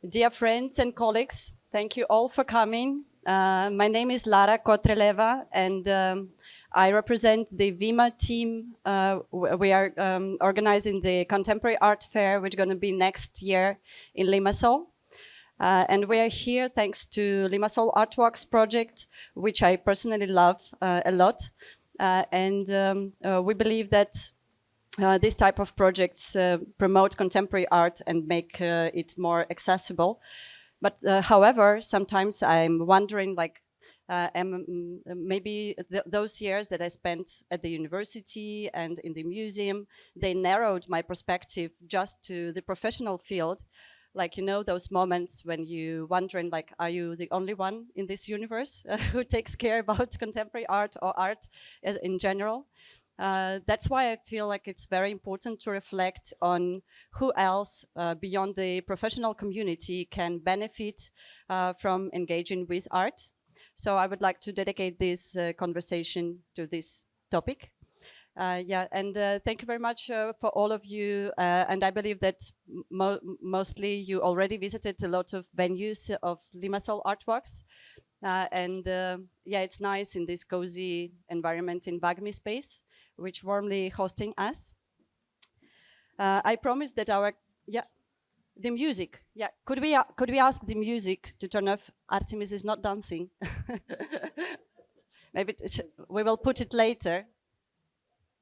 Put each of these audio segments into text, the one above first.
Dear friends and colleagues, thank you all for coming. My name is Lara Kotreleva, and I represent the Vima team. We are organizing the Contemporary Art Fair, which is going to be next year in Limassol. And we are here thanks to Limassol Artworks project, which I personally love a lot. We believe that these type of projects promote contemporary art and make it more accessible. But however, sometimes I'm wondering, like, maybe those years that I spent at the university and in the museum, they narrowed my perspective just to the professional field. Like, you know, those moments when you wondering, like, are you the only one in this universe who takes care about contemporary art or art in general? That's why I feel like it's very important to reflect on who else beyond the professional community can benefit from engaging with art. So I would like to dedicate this conversation to this topic. Thank you very much for all of you. And I believe that mostly you already visited a lot of venues of Limassol Artworks. It's nice in this cozy environment in Bagmi space, which warmly hosting us. I promise that the music. Yeah, could we ask the music to turn off? Artemis is not dancing. Maybe we will put it later.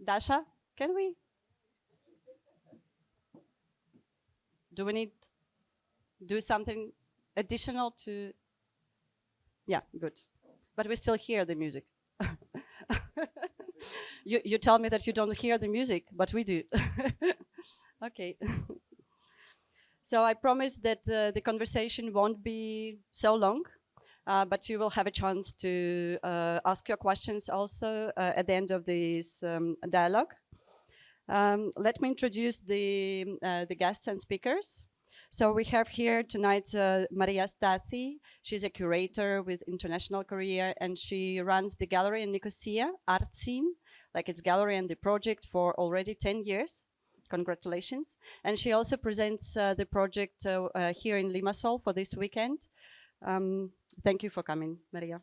Dasha, can we? Do we need do something additional to? Yeah, good. But we still hear the music. You tell me that you don't hear the music, but we do. Okay. So I promise that the conversation won't be so long, but you will have a chance to ask your questions also at the end of this dialogue. Let me introduce the guests and speakers. So we have here tonight Maria Stathi. She's a curator with international career, and she runs the gallery in Nicosia, Art Scene, like its gallery and the project for already 10 years. Congratulations. And she also presents the project here in Limassol for this weekend. Thank you for coming, Maria.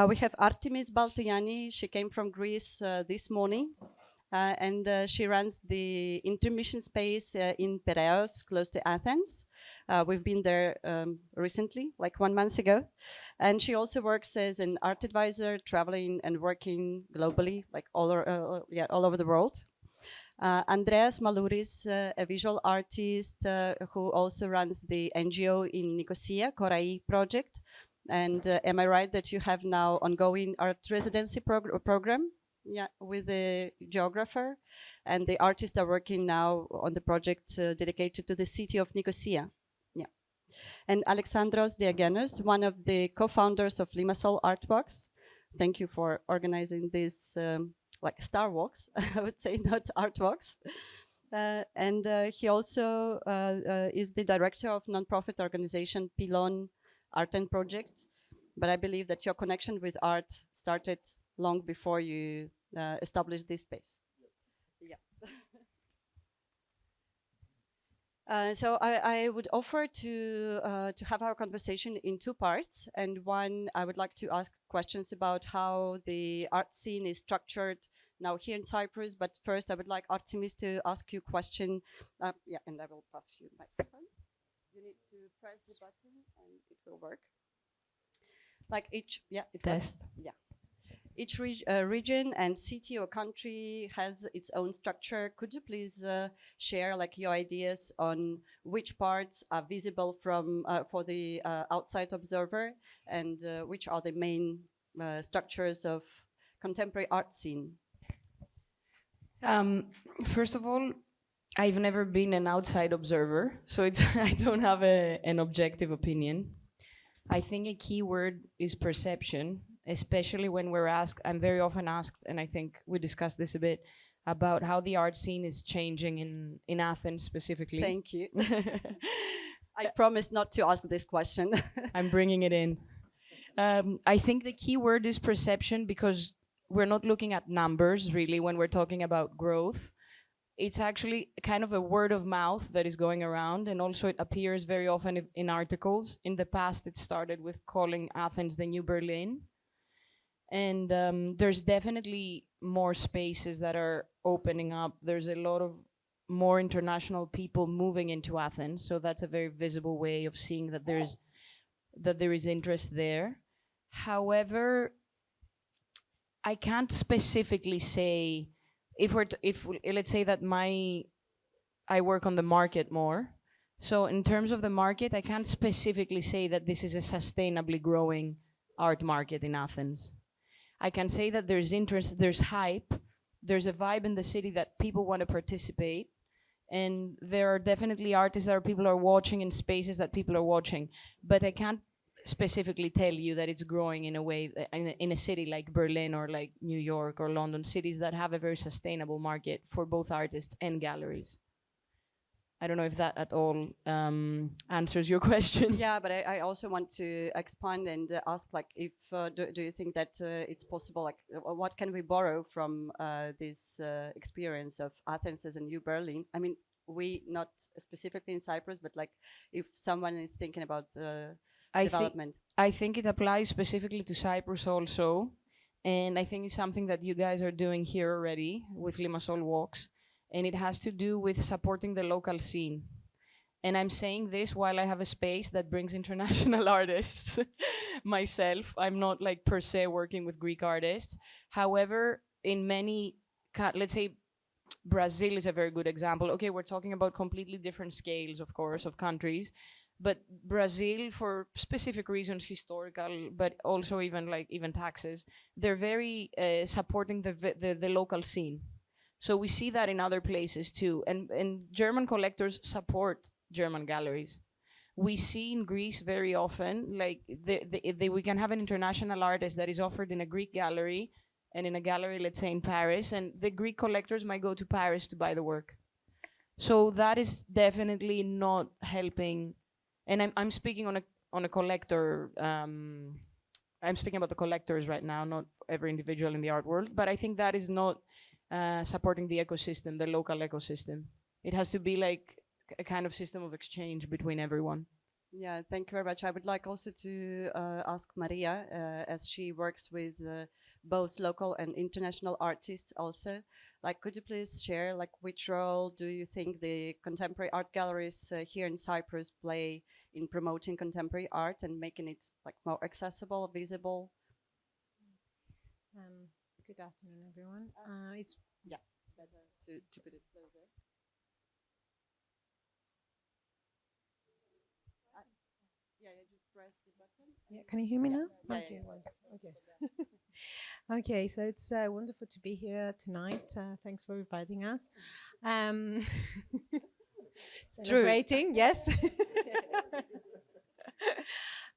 We have Artemis Baltoyanni. She came from Greece this morning. She runs the intermission space in Piraeus, close to Athens. We've been there recently, like 1 month ago. And she also works as an art advisor, traveling and working globally, like all over the world. Andreas Mallouris, a visual artist who also runs the NGO in Nicosia, Korai project. And am I right that you have now ongoing art residency program? Yeah, with the geographer, and the artists are working now on the project dedicated to the city of Nicosia. Yeah, and Alexandros Diogenous, one of the co-founders of Limassol Artworks. Thank you for organizing this, like Star Walks, I would say, not art walks. He also is the director of non-profit organization Pilon Art and Project. But I believe that your connection with art started long before you established this space. Yeah. So I would offer to have our conversation in two parts. And one, I would like to ask questions about how the art scene is structured now here in Cyprus. But first, I would like Artemis to ask you a question. And I will pass you the microphone. You need to press the button and it will work. Like each, it test. Works. Yeah. Each region and city or country has its own structure. Could you please share like your ideas on which parts are visible from for the outside observer, and which are the main structures of contemporary art scene? First of all, I've never been an outside observer, so I don't have an objective opinion. I think a key word is perception, especially when we're asked. I'm very often asked, and I think we discussed this a bit, about how the art scene is changing in Athens specifically. Thank you. I promised not to ask this question. I'm bringing it in. I think the key word is perception, because we're not looking at numbers really when we're talking about growth. it's actually kind of a word of mouth that is going around, and also it appears very often in articles. In the past, it started with calling Athens the new Berlin. And there's definitely more spaces that are opening up. There's a lot of more international people moving into Athens, so that's a very visible way of seeing that there is interest there. However, I can't specifically say if let's say that I work on the market more. So in terms of the market, I can't specifically say that this is a sustainably growing art market in Athens. I can say that there's interest, there's hype, there's a vibe in the city that people want to participate, and there are definitely artists that people are watching and spaces that people are watching. But I can't specifically tell you that it's growing in a way in a city like Berlin or like New York or London, cities that have a very sustainable market for both artists and galleries. I don't know if that at all answers your question. Yeah, but I also want to expand and ask, like, if do you think that it's possible, like, what can we borrow from this experience of Athens as a new Berlin? I mean, we not specifically in Cyprus, but like, if someone is thinking about development. I think it applies specifically to Cyprus also, and I think it's something that you guys are doing here already with Limassol Walks. And it has to do with supporting the local scene. And I'm saying this while I have a space that brings international artists myself. I'm not like per se working with Greek artists. However, in many, let's say Brazil is a very good example. Okay, we're talking about completely different scales, of course, of countries. But Brazil, for specific reasons, historical, but also even taxes, they're very supporting the local scene. So we see that in other places too. And German collectors support German galleries. We see in Greece very often, like we can have an international artist that is offered in a Greek gallery and in a gallery, let's say in Paris, and the Greek collectors might go to Paris to buy the work. So that is definitely not helping. And I'm speaking on a collector. I'm speaking about the collectors right now, not every individual in the art world. But I think that is not supporting the ecosystem, the local ecosystem. It has to be like a kind of system of exchange between everyone. Yeah, thank you very much. I would like also to ask Maria, as she works with both local and international artists also, like, could you please share, like, which role do you think the contemporary art galleries here in Cyprus play in promoting contemporary art and making it like more accessible, visible? Good afternoon, everyone. It's better to put it closer. Just press the button. Yeah, can you hear me now? Yeah, okay, okay. Okay, so it's wonderful to be here tonight. Thanks for inviting us. Celebrating, yes.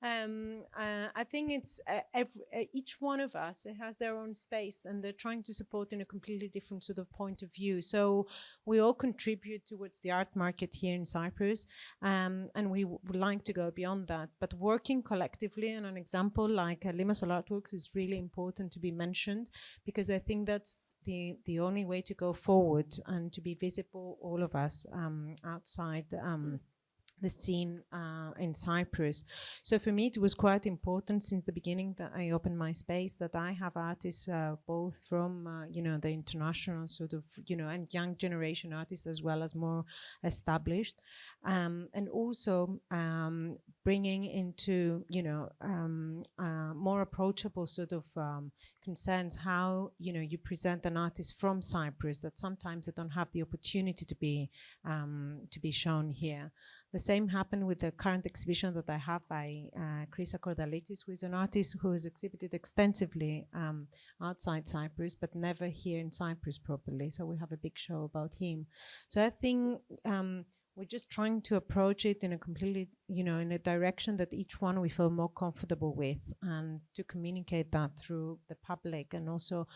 I think it's each one of us has their own space, and they're trying to support in a completely different sort of point of view. So we all contribute towards the art market here in Cyprus, and we would like to go beyond that. But working collectively, and an example like Limassol Artworks is really important to be mentioned, because I think that's the only way to go forward and to be visible, all of us outside the scene in Cyprus. So for me, it was quite important since the beginning that I opened my space that I have artists both from, the international sort of, and young generation artists as well as more established. And also bringing into, more approachable sort of concerns how, you present an artist from Cyprus that sometimes they don't have the opportunity to be shown here. The same happened with the current exhibition that I have by Chris Akordalitis, who is an artist who has exhibited extensively outside Cyprus, but never here in Cyprus properly. So we have a big show about him. So I think we're just trying to approach it in a completely, in a direction that each one we feel more comfortable with, and to communicate that through the public, and also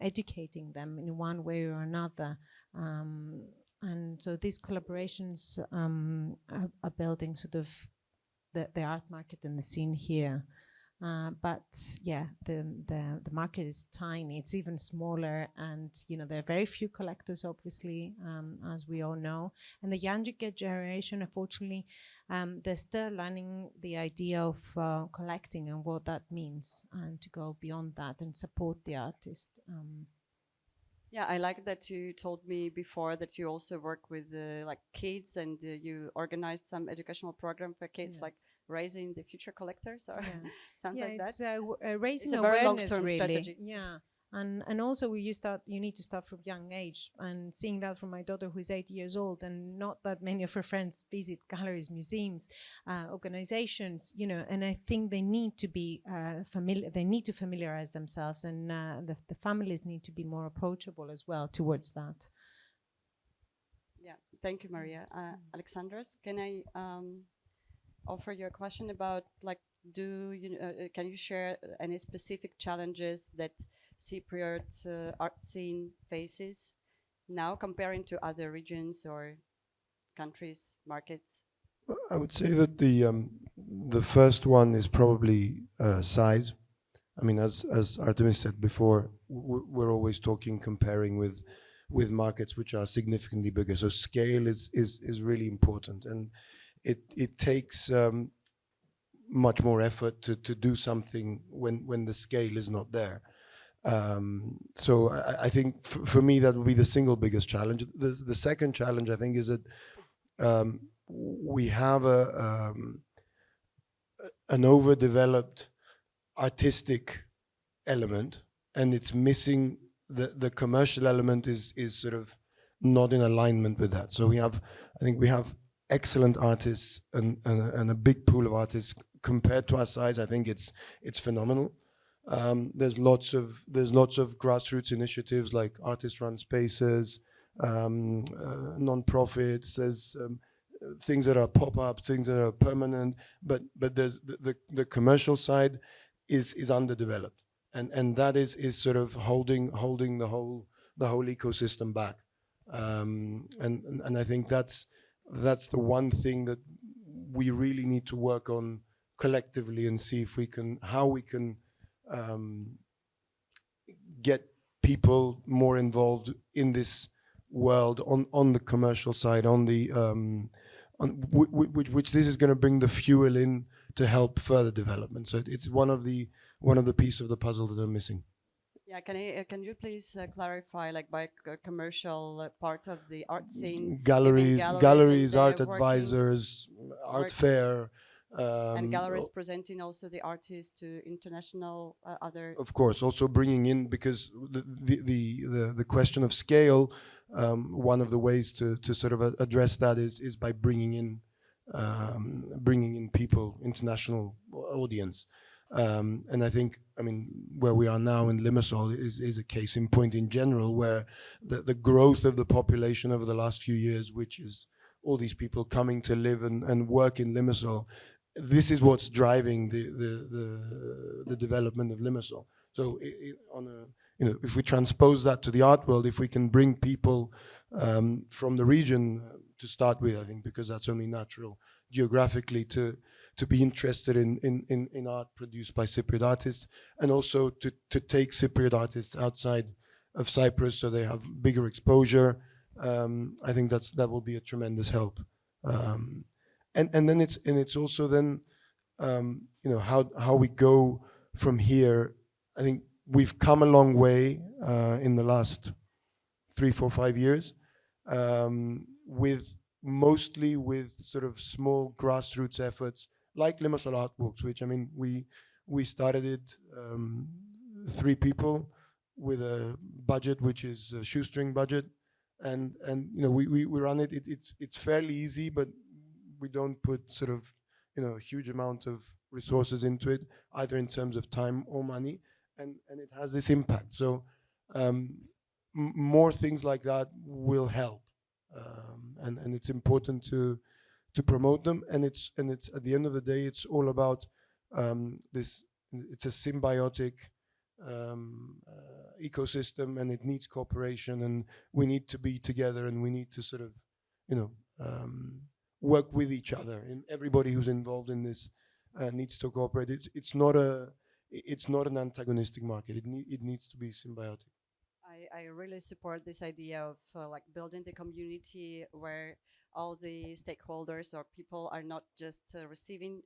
educating them in one way or another. And so these collaborations are building sort of the art market and the scene here. But yeah, the market is tiny. It's even smaller, and there are very few collectors, obviously, as we all know. And the younger generation, unfortunately, they're still learning the idea of collecting and what that means, and to go beyond that and support the artist. Yeah, I like that you told me before that you also work with like kids, and you organized some educational program for kids, Yes. like raising the future collectors or something like that. It's raising It's a very awareness, long-term really. strategy. Yeah, and also you need to start from young age, and seeing that from my daughter, who is 8 years old, and not that many of her friends visit galleries, museums, organizations, and I think they need to be familiar. They need to familiarize themselves, and the families need to be more approachable as well towards that. Yeah, thank you, Maria. Alexandros, can I offer you a question about, like, can you share any specific challenges that Cypriot art scene faces now, comparing to other regions or countries, markets? I would say that the first one is probably size. I mean, as Artemis said before, we're always comparing with markets which are significantly bigger. So scale is really important, and it takes much more effort to do something when the scale is not there. So I think for me that would be the single biggest challenge. The second challenge, I think, is that we have an overdeveloped artistic element, and it's missing the commercial element is sort of not in alignment with that. So I think we have excellent artists and a big pool of artists. Compared to our size, I think it's phenomenal. There's lots of grassroots initiatives like artist-run spaces, non-profits. There's things that are pop-up, things that are permanent, but there's the commercial side is underdeveloped, and that is sort of holding the whole ecosystem back. And I think that's the one thing that we really need to work on collectively and see if how we can get people more involved in this world on the commercial side, which this is going to bring the fuel in to help further development. So it's one of the pieces of the puzzle that are missing. Yeah, can you please clarify, like, by commercial part of the art scene? Galleries, art advisors, art fair. And galleries presenting also the artists to international other. Of course, also bringing in, because the question of scale, one of the ways to sort of address that is by bringing in people, international audience. And I think, I mean, where we are now in Limassol is a case in point in general, where the growth of the population over the last few years, which is all these people coming to live and work in Limassol, this is what's driving the development of Limassol. So if we transpose that to the art world, if we can bring people from the region to start with, I think, because that's only natural geographically to be interested in art produced by Cypriot artists, and also to take Cypriot artists outside of Cyprus so they have bigger exposure. I think that will be a tremendous help. And then it's also then how we go from here. I think we've come a long way in the last 3, 4, 5 years, mostly with sort of small grassroots efforts like Limassol Artworks, which, I mean, we started it 3 people with a budget which is a shoestring budget, and we run it. It's fairly easy, but we don't put sort of a huge amount of resources into it, either in terms of time or money, and it has this impact. So more things like that will help, and it's important to promote them. And it's at the end of the day, it's all about this. It's a symbiotic ecosystem, and it needs cooperation, and we need to be together, and we need to sort of work with each other, and everybody who's involved in this needs to cooperate. It's not an antagonistic market. It needs to be symbiotic. I really support this idea of like building the community where all the stakeholders or people are not just receiving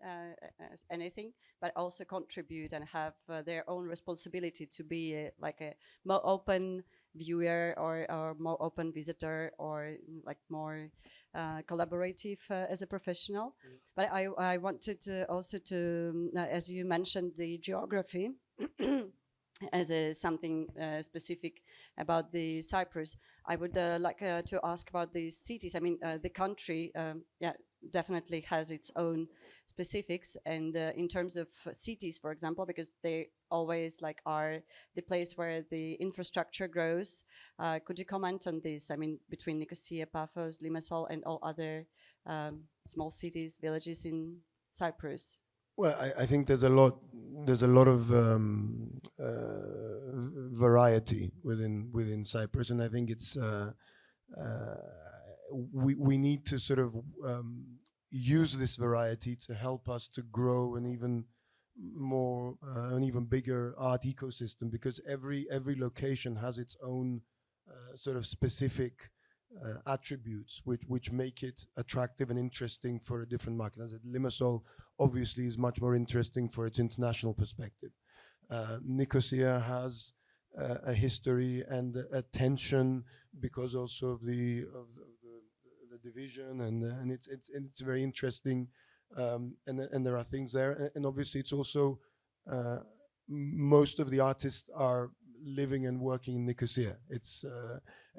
anything, but also contribute and have their own responsibility to be like a more open viewer or more open visitor or like more collaborative as a professional. But I wanted to also to, as you mentioned, the geography. As something specific about the Cyprus, I would like to ask about the cities. I mean, the country, yeah, definitely has its own specifics, and in terms of cities, for example, because they always like are the place where the infrastructure grows. Could you comment on this? I mean, between Nicosia, Paphos, Limassol, and all other small cities, villages in Cyprus. Well, I think there's a lot of variety within Cyprus, and I think it's we need to sort of use this variety to help us to grow an even bigger art ecosystem, because every location has its own sort of specific attributes which make it attractive and interesting for a different market. As Limassol obviously is much more interesting for its international perspective. Nicosia has a history and a tension because also of the division, and it's very interesting, and there are things there, and obviously it's also most of the artists are living and working in Nicosia. It's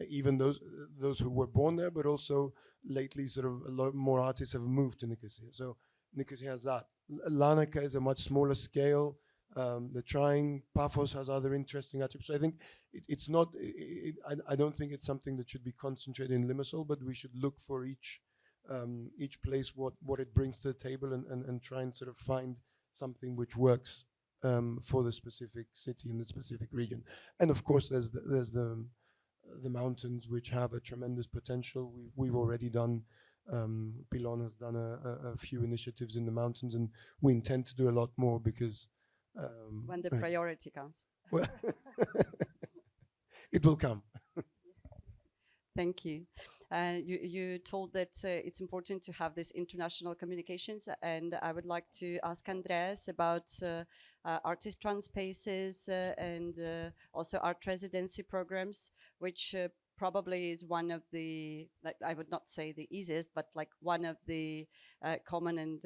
even those who were born there, but also lately sort of a lot more artists have moved to Nicosia. So Nicosia has that. Larnaca is a much smaller scale. The Trying, Paphos has other interesting attributes. So I think it's not. I don't think it's something that should be concentrated in Limassol, but we should look for each place what it brings to the table, and try and sort of find something which works for the specific city in the specific region. And of course, there's the mountains, which have a tremendous potential. We've already done. Pilon has done a few initiatives in the mountains, and we intend to do a lot more because when the priority comes. Well, it will come. Thank you. You told that it's important to have this international communications, and I would like to ask Andreas about artist run spaces and also art residency programs, which probably is one of the, like, I would not say the easiest, but like one of the common and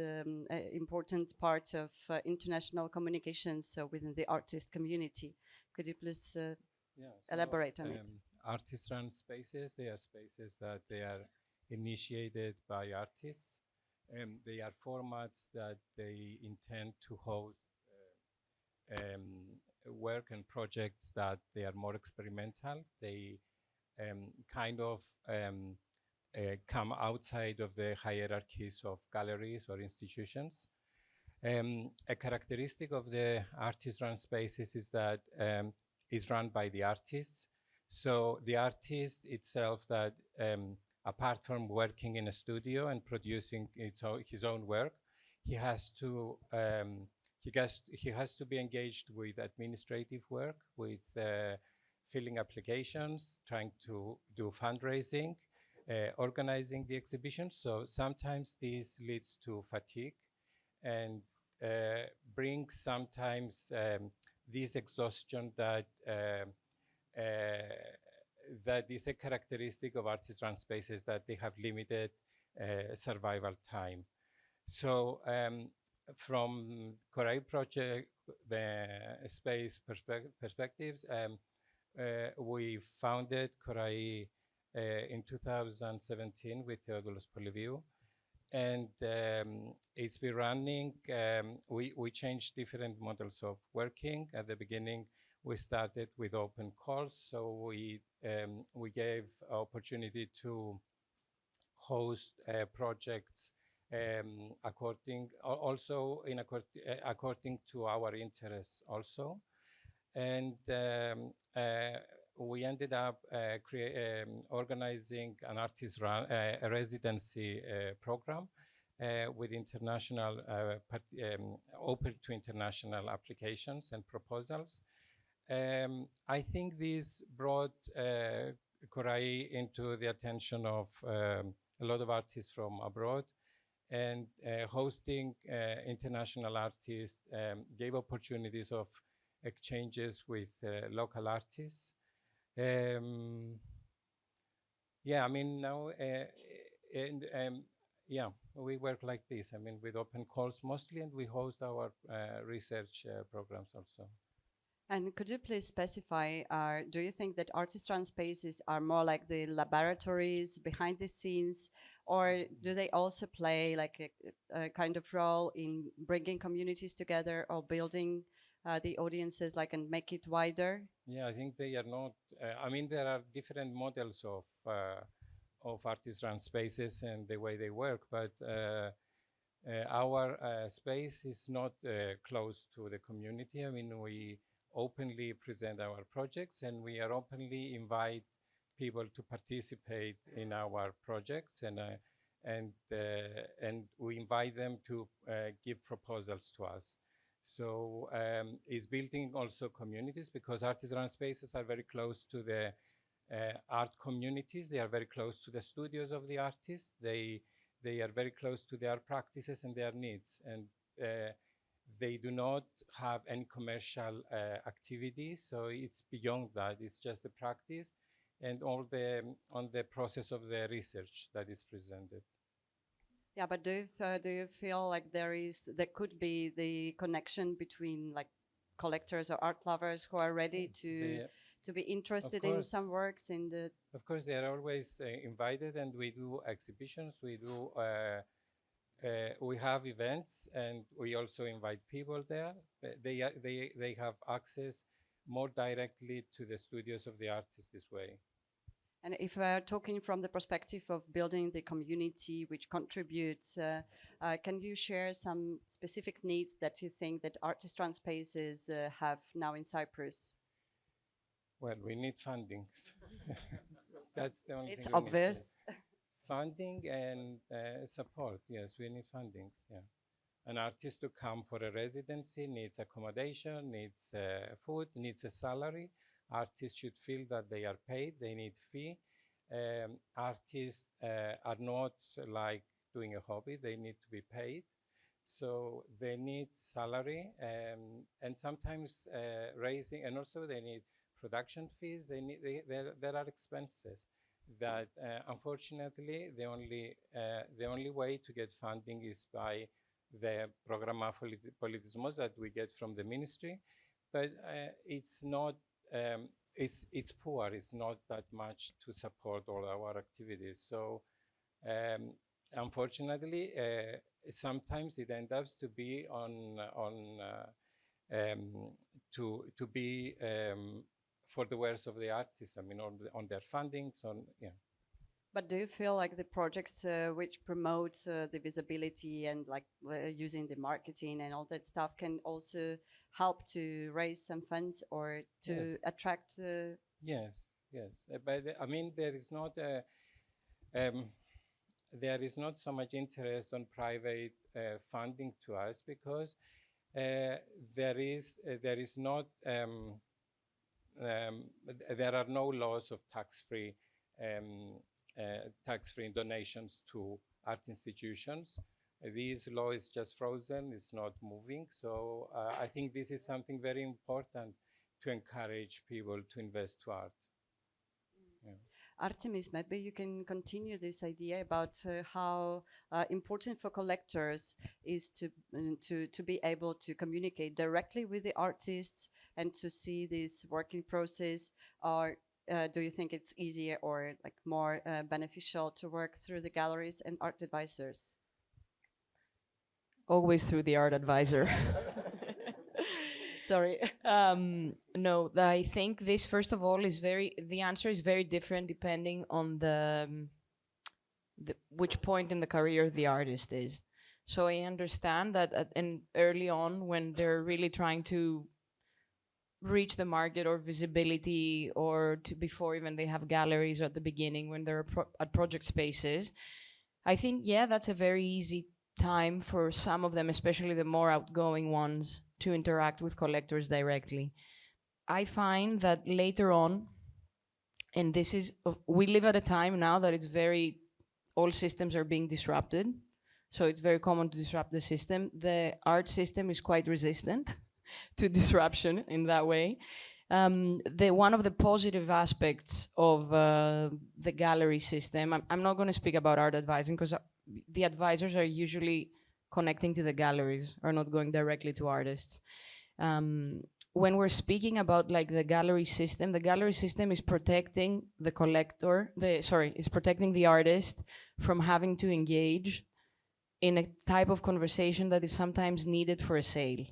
important parts of international communications within the artist community. Could you please elaborate on it? Artist-run spaces, they are spaces that they are initiated by artists. They are formats that they intend to host work and projects that they are more experimental. They kind of come outside of the hierarchies of galleries or institutions. A characteristic of the artist-run spaces is that it's run by the artists. So the artist itself, that apart from working in a studio and producing his own work, he has to be engaged with administrative work, with filling applications, trying to do fundraising, organizing the exhibition. So sometimes this leads to fatigue and brings sometimes this exhaustion that that is a characteristic of artist-run spaces, that they have limited survival time. So from Korai project, the space perspectives, we founded Korai in 2017 with Theodolos Polyviou, and it's been running. We changed different models of working. At the beginning, we started with open calls, so we gave opportunity to host projects according to our interests also, and we ended up organizing an artist residency program, with international, open to international applications and proposals. I think this brought Korai into the attention of a lot of artists from abroad, and hosting international artists gave opportunities of exchanges with local artists. Yeah, I mean, now, yeah, we work like this, I mean, with open calls mostly, and we host our research programs also. And could you please specify, do you think that artist-run spaces are more like the laboratories behind the scenes, or do they also play like a kind of role in bringing communities together or building the audiences, like, and make it wider? Yeah, I think they are not, I mean, there are different models of artist-run spaces and the way they work, but our space is not close to the community. I mean, we openly present our projects, and we are openly invite people to participate in our projects, and we invite them to give proposals to us. So it's building also communities, because artisan spaces are very close to the art communities. They are very close to the studios of the artists. They are very close to their practices and their needs, and they do not have any commercial activity, so it's beyond that. It's just the practice and all on the process of the research that is presented. Yeah, but do you feel like there could be the connection between like collectors or art lovers who are ready to be interested in some works in the? Of course, they are always invited, and we do exhibitions. We do. We have events, and we also invite people there. They have access more directly to the studios of the artists this way. And if we're talking from the perspective of building the community which contributes, can you share some specific needs that you think that artist-run spaces have now in Cyprus? Well, we need funding. That's the only thing. It's obvious. Funding and support. Yes, we need funding. Yeah, an artist to come for a residency needs accommodation, needs food, needs a salary. Artists should feel that they are paid. They need fee. Artists are not like doing a hobby. They need to be paid. So they need salary, and sometimes raising, and also they need production fees. There are expenses that unfortunately the only way to get funding is by the Programma Politismos that we get from the ministry, but it's not. It's poor. It's not that much to support all our activities. So unfortunately, sometimes it ends up to be to be for the wares of the artists. I mean, on their funding. So yeah. But do you feel like the projects which promote the visibility and like using the marketing and all that stuff can also help to raise some funds or to attract the? Yes. But I mean, there is not so much interest on private funding to us, because there are no laws of tax-free donations to art institutions. This law is just frozen, it's not moving. So I think this is something very important to encourage people to invest to art. Yeah. Artemis, maybe you can continue this idea about how important for collectors is to be able to communicate directly with the artists and to see this working process, or do you think it's easier or like more beneficial to work through the galleries and art advisors? Always through the art advisor. Sorry. No, I think this, first of all, the answer is very different depending on which point in the career the artist is. So I understand that and early on, when they're really trying to reach the market or visibility, or before even they have galleries, or at the beginning when they're at project spaces, I think, yeah, that's a very easy time for some of them, especially the more outgoing ones, to interact with collectors directly. I find that later on, and this is, we live at a time now that it's very, all systems are being disrupted. So it's very common to disrupt the system. The art system is quite resistant to disruption in that way. One of the positive aspects of the gallery system, I'm not going to speak about art advising because the advisors are usually connecting to the galleries, are not going directly to artists. When we're speaking about like the gallery system is protecting the collector, is protecting the artist from having to engage in a type of conversation that is sometimes needed for a sale.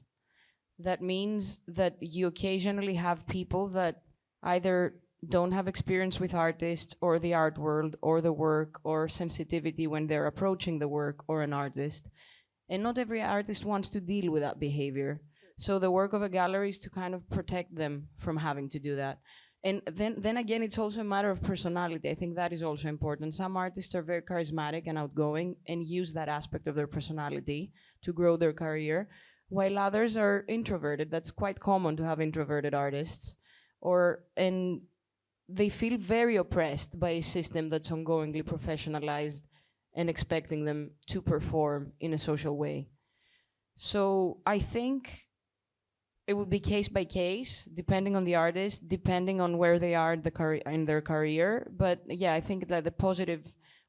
That means that you occasionally have people that either don't have experience with artists or the art world or the work or sensitivity when they're approaching the work or an artist. And not every artist wants to deal with that behavior. So the work of a gallery is to kind of protect them from having to do that. And then again, it's also a matter of personality. I think that is also important. Some artists are very charismatic and outgoing and use that aspect of their personality to grow their career, while others are introverted. That's quite common to have introverted artists. And they feel very oppressed by a system that's ongoingly professionalized and expecting them to perform in a social way. So I think it would be case by case, depending on the artist, depending on where they are in their career. But yeah, I think that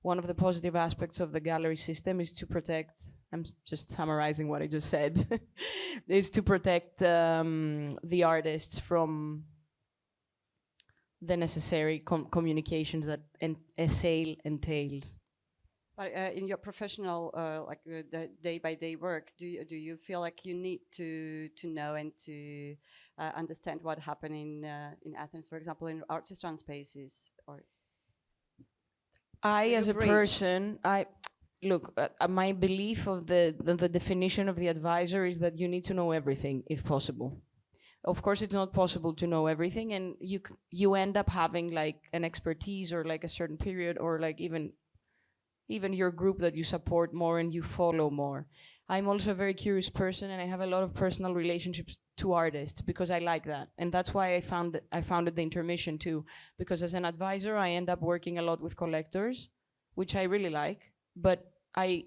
one of the positive aspects of the gallery system is to protect, I'm just summarizing what I just said, is to protect the artists from the necessary communications that a sale entails. But in your professional, the day-by-day work, do you feel like you need to know and to understand what happened in Athens, for example, in artist run spaces? Or as a person, look, my belief of the definition of the advisor is that you need to know everything, if possible. Of course, it's not possible to know everything, and you end up having like an expertise or like a certain period or like even your group that you support more and you follow more. I'm also a very curious person, and I have a lot of personal relationships to artists because I like that. And that's why I founded the Intermission too, because as an advisor, I end up working a lot with collectors, which I really like, but I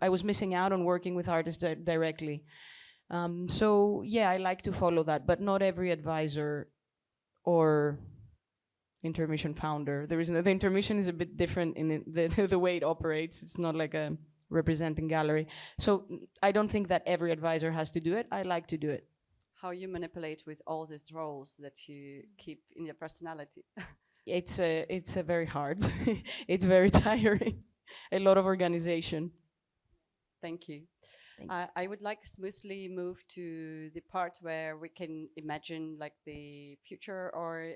was missing out on working with artists directly. So yeah, I like to follow that, but not every advisor or Intermission founder. The Intermission is a bit different in the way it operates. It's not like a representing gallery. So I don't think that every advisor has to do it. I like to do it. How you manipulate with all these roles that you keep in your personality? It's a very hard. It's very tiring. A lot of organization. Thank you. I would like smoothly move to the part where we can imagine like the future or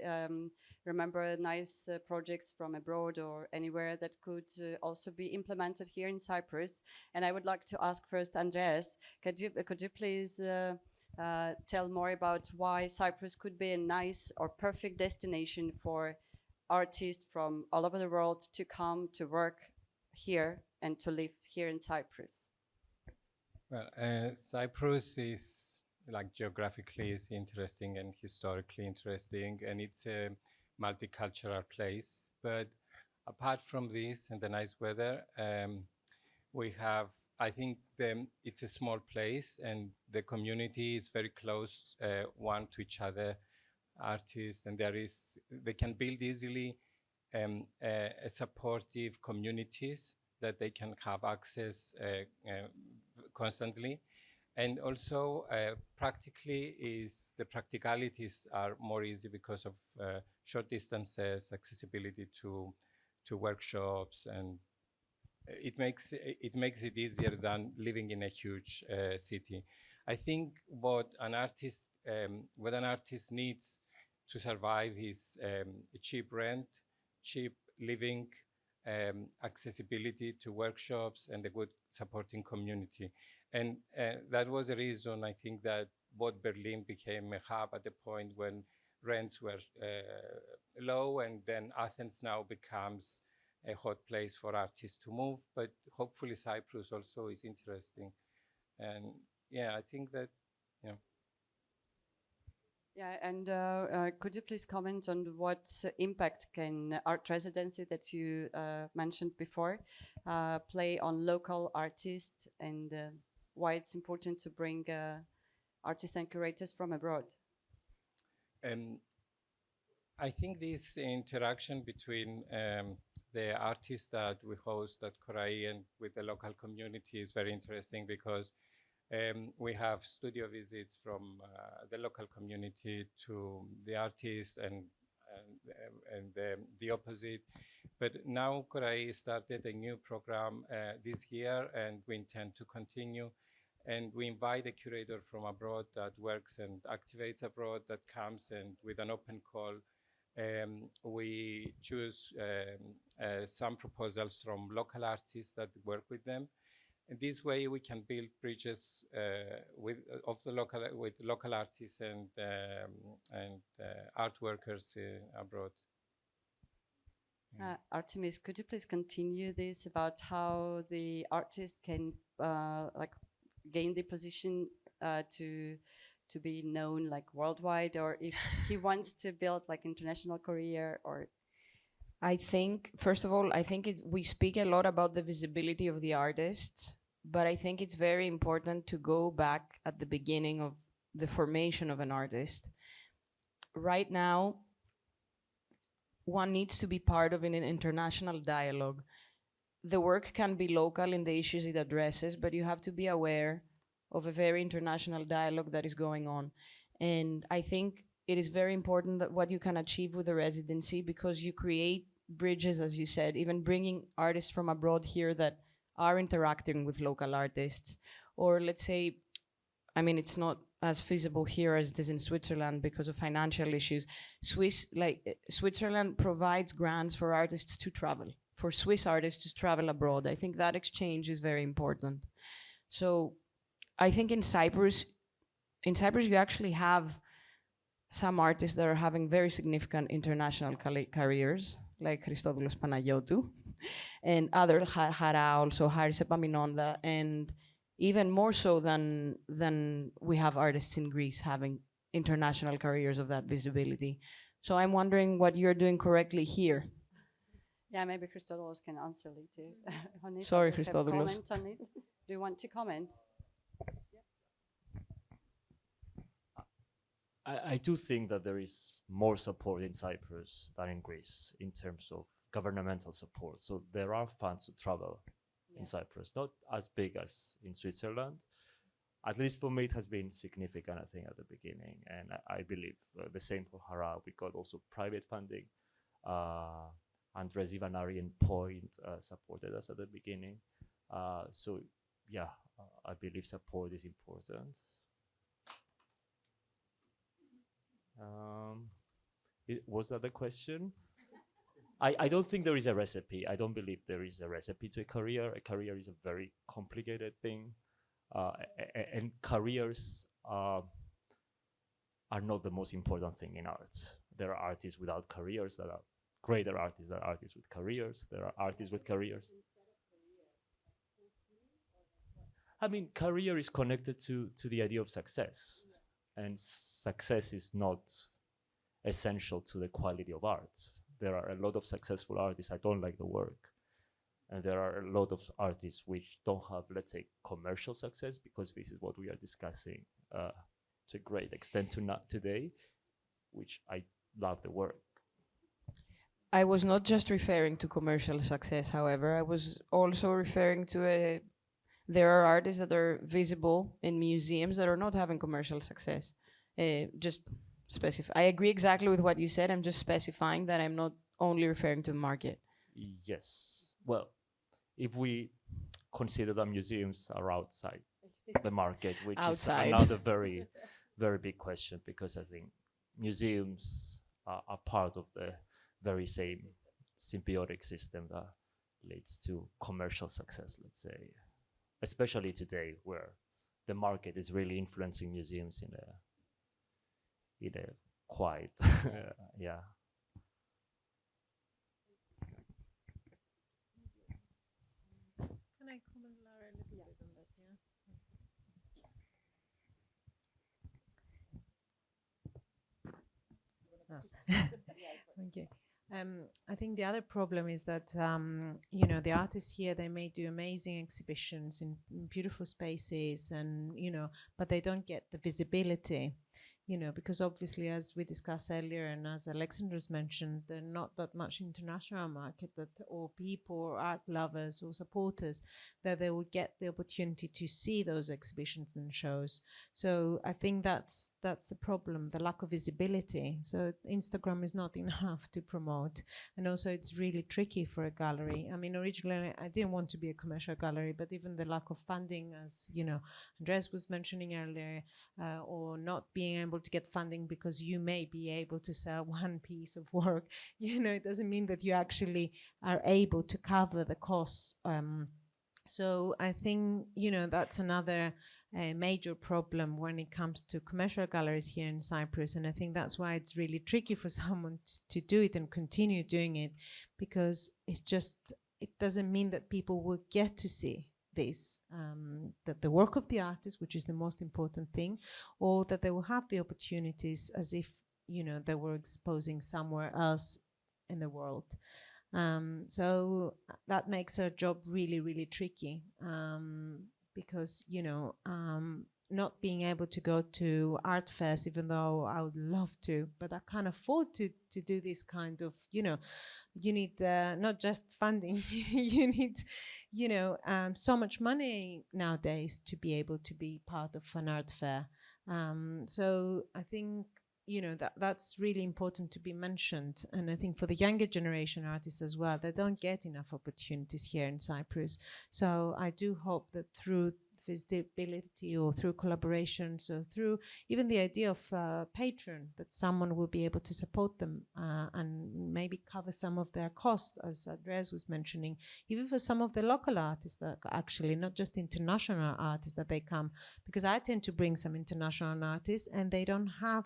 remember nice projects from abroad or anywhere that could also be implemented here in Cyprus. And I would like to ask first, Andreas, could you please tell more about why Cyprus could be a nice or perfect destination for artists from all over the world to come to work here and to live here in Cyprus? Well, Cyprus is like geographically is interesting and historically interesting, and it's a multicultural place. But apart from this and the nice weather, we have, I think it's a small place and the community is very close one to each other, artists, and they can build easily a supportive communities that they can have access constantly. And also practically the practicalities are more easy because of short distances, accessibility to workshops, and it makes it easier than living in a huge city. I think what an artist needs to survive is cheap rent, cheap living, accessibility to workshops, and a good supporting community. And that was the reason I think that both Berlin became a hub at the point when rents were low, and then Athens now becomes a hot place for artists to move, but hopefully Cyprus also is interesting. And yeah, I think that, yeah. Yeah, and could you please comment on what impact can art residency that you mentioned before play on local artists, and why it's important to bring artists and curators from abroad? I think this interaction between the artists that we host at Korai and with the local community is very interesting, because we have studio visits from the local community to the artist, and the opposite. But now Korai started a new program this year, and we intend to continue. And we invite a curator from abroad that works and activates abroad, that comes, and with an open call, we choose some proposals from local artists that work with them. And this way we can build bridges with local artists and art workers abroad. Artemis, could you please continue this about how the artist can like gain the position to be known like worldwide, or if he wants to build like international career? Or I think, first of all, I think we speak a lot about the visibility of the artists, but I think it's very important to go back at the beginning of the formation of an artist. Right now, one needs to be part of an international dialogue. The work can be local in the issues it addresses, but you have to be aware of a very international dialogue that is going on. And I think it is very important that what you can achieve with the residency, because you create bridges, as you said, even bringing artists from abroad here that are interacting with local artists. Or let's say, I mean, it's not as feasible here as it is in Switzerland because of financial issues. Switzerland provides grants for artists to travel, for Swiss artists to travel abroad. I think that exchange is very important. So I think in Cyprus you actually have some artists that are having very significant international careers, like Christodoulos Panagiotou, and other Hara, also Haris Epaminonda, and even more so than we have artists in Greece having international careers of that visibility. So I'm wondering what you're doing correctly here. Yeah, maybe Christodoulos can answer later. Sorry, Christodoulos. Comment on it. Do you want to comment? I do think that there is more support in Cyprus than in Greece in terms of governmental support. So there are funds to travel in Cyprus, not as big as in Switzerland. At least for me, it has been significant, I think, at the beginning. And I believe the same for Hara. We got also private funding. Andres Ivanari and Point supported us at the beginning. So yeah, I believe support is important. Was that the question? I don't think there is a recipe. I don't believe there is a recipe to a career. A career is a very complicated thing. And careers are not the most important thing in art. There are artists without careers that are greater artists than artists with careers. There are artists with careers. I mean, career is connected to the idea of success. And success is not essential to the quality of art. There are a lot of successful artists. I don't like the work. And there are a lot of artists which don't have, let's say, commercial success, because this is what we are discussing to a great extent today, which I love the work. I was not just referring to commercial success, however. I was also referring to there are artists that are visible in museums that are not having commercial success. Just specify. I agree exactly with what you said. I'm just specifying that I'm not only referring to the market. Yes. Well, if we consider that museums are outside the market, which is another very, very big question, because I think museums are part of the very same symbiotic system that leads to commercial success, let's say, especially today where the market is really influencing museums in a quite, yeah. Okay. I think the other problem is that, you know, the artists here, they may do amazing exhibitions in beautiful spaces and, you know, but they don't get the visibility, you know, because obviously, as we discussed earlier and as Alexandros mentioned, there's not that much international market that, or people or art lovers or supporters that they will get the opportunity to see those exhibitions and shows. So I think that's the problem, the lack of visibility. So Instagram is not enough to promote. And also it's really tricky for a gallery. I mean, originally I didn't want to be a commercial gallery, but even the lack of funding, as you know, Andreas was mentioning earlier, or not being able to get funding because you may be able to sell one piece of work, you know, it doesn't mean that you actually are able to cover the costs. So I think, you know, that's another major problem when it comes to commercial galleries here in Cyprus. And I think that's why it's really tricky for someone to do it and continue doing it, because it's just, it doesn't mean that people will get to see this, that the work of the artist, which is the most important thing, or that they will have the opportunities as if, you know, they were exposing somewhere else in the world. So that makes our job really, really tricky, because, you know, not being able to go to art fairs, even though I would love to, but I can't afford to do this kind of, you know, you need not just funding, you need, you know, so much money nowadays to be able to be part of an art fair. So I think, you know, that's really important to be mentioned. And I think for the younger generation artists as well, they don't get enough opportunities here in Cyprus. So I do hope that through visibility or through collaborations or through even the idea of patron, that someone will be able to support them and maybe cover some of their costs, as Andreas was mentioning, even for some of the local artists that actually, not just international artists that they come, because I tend to bring some international artists and they don't have,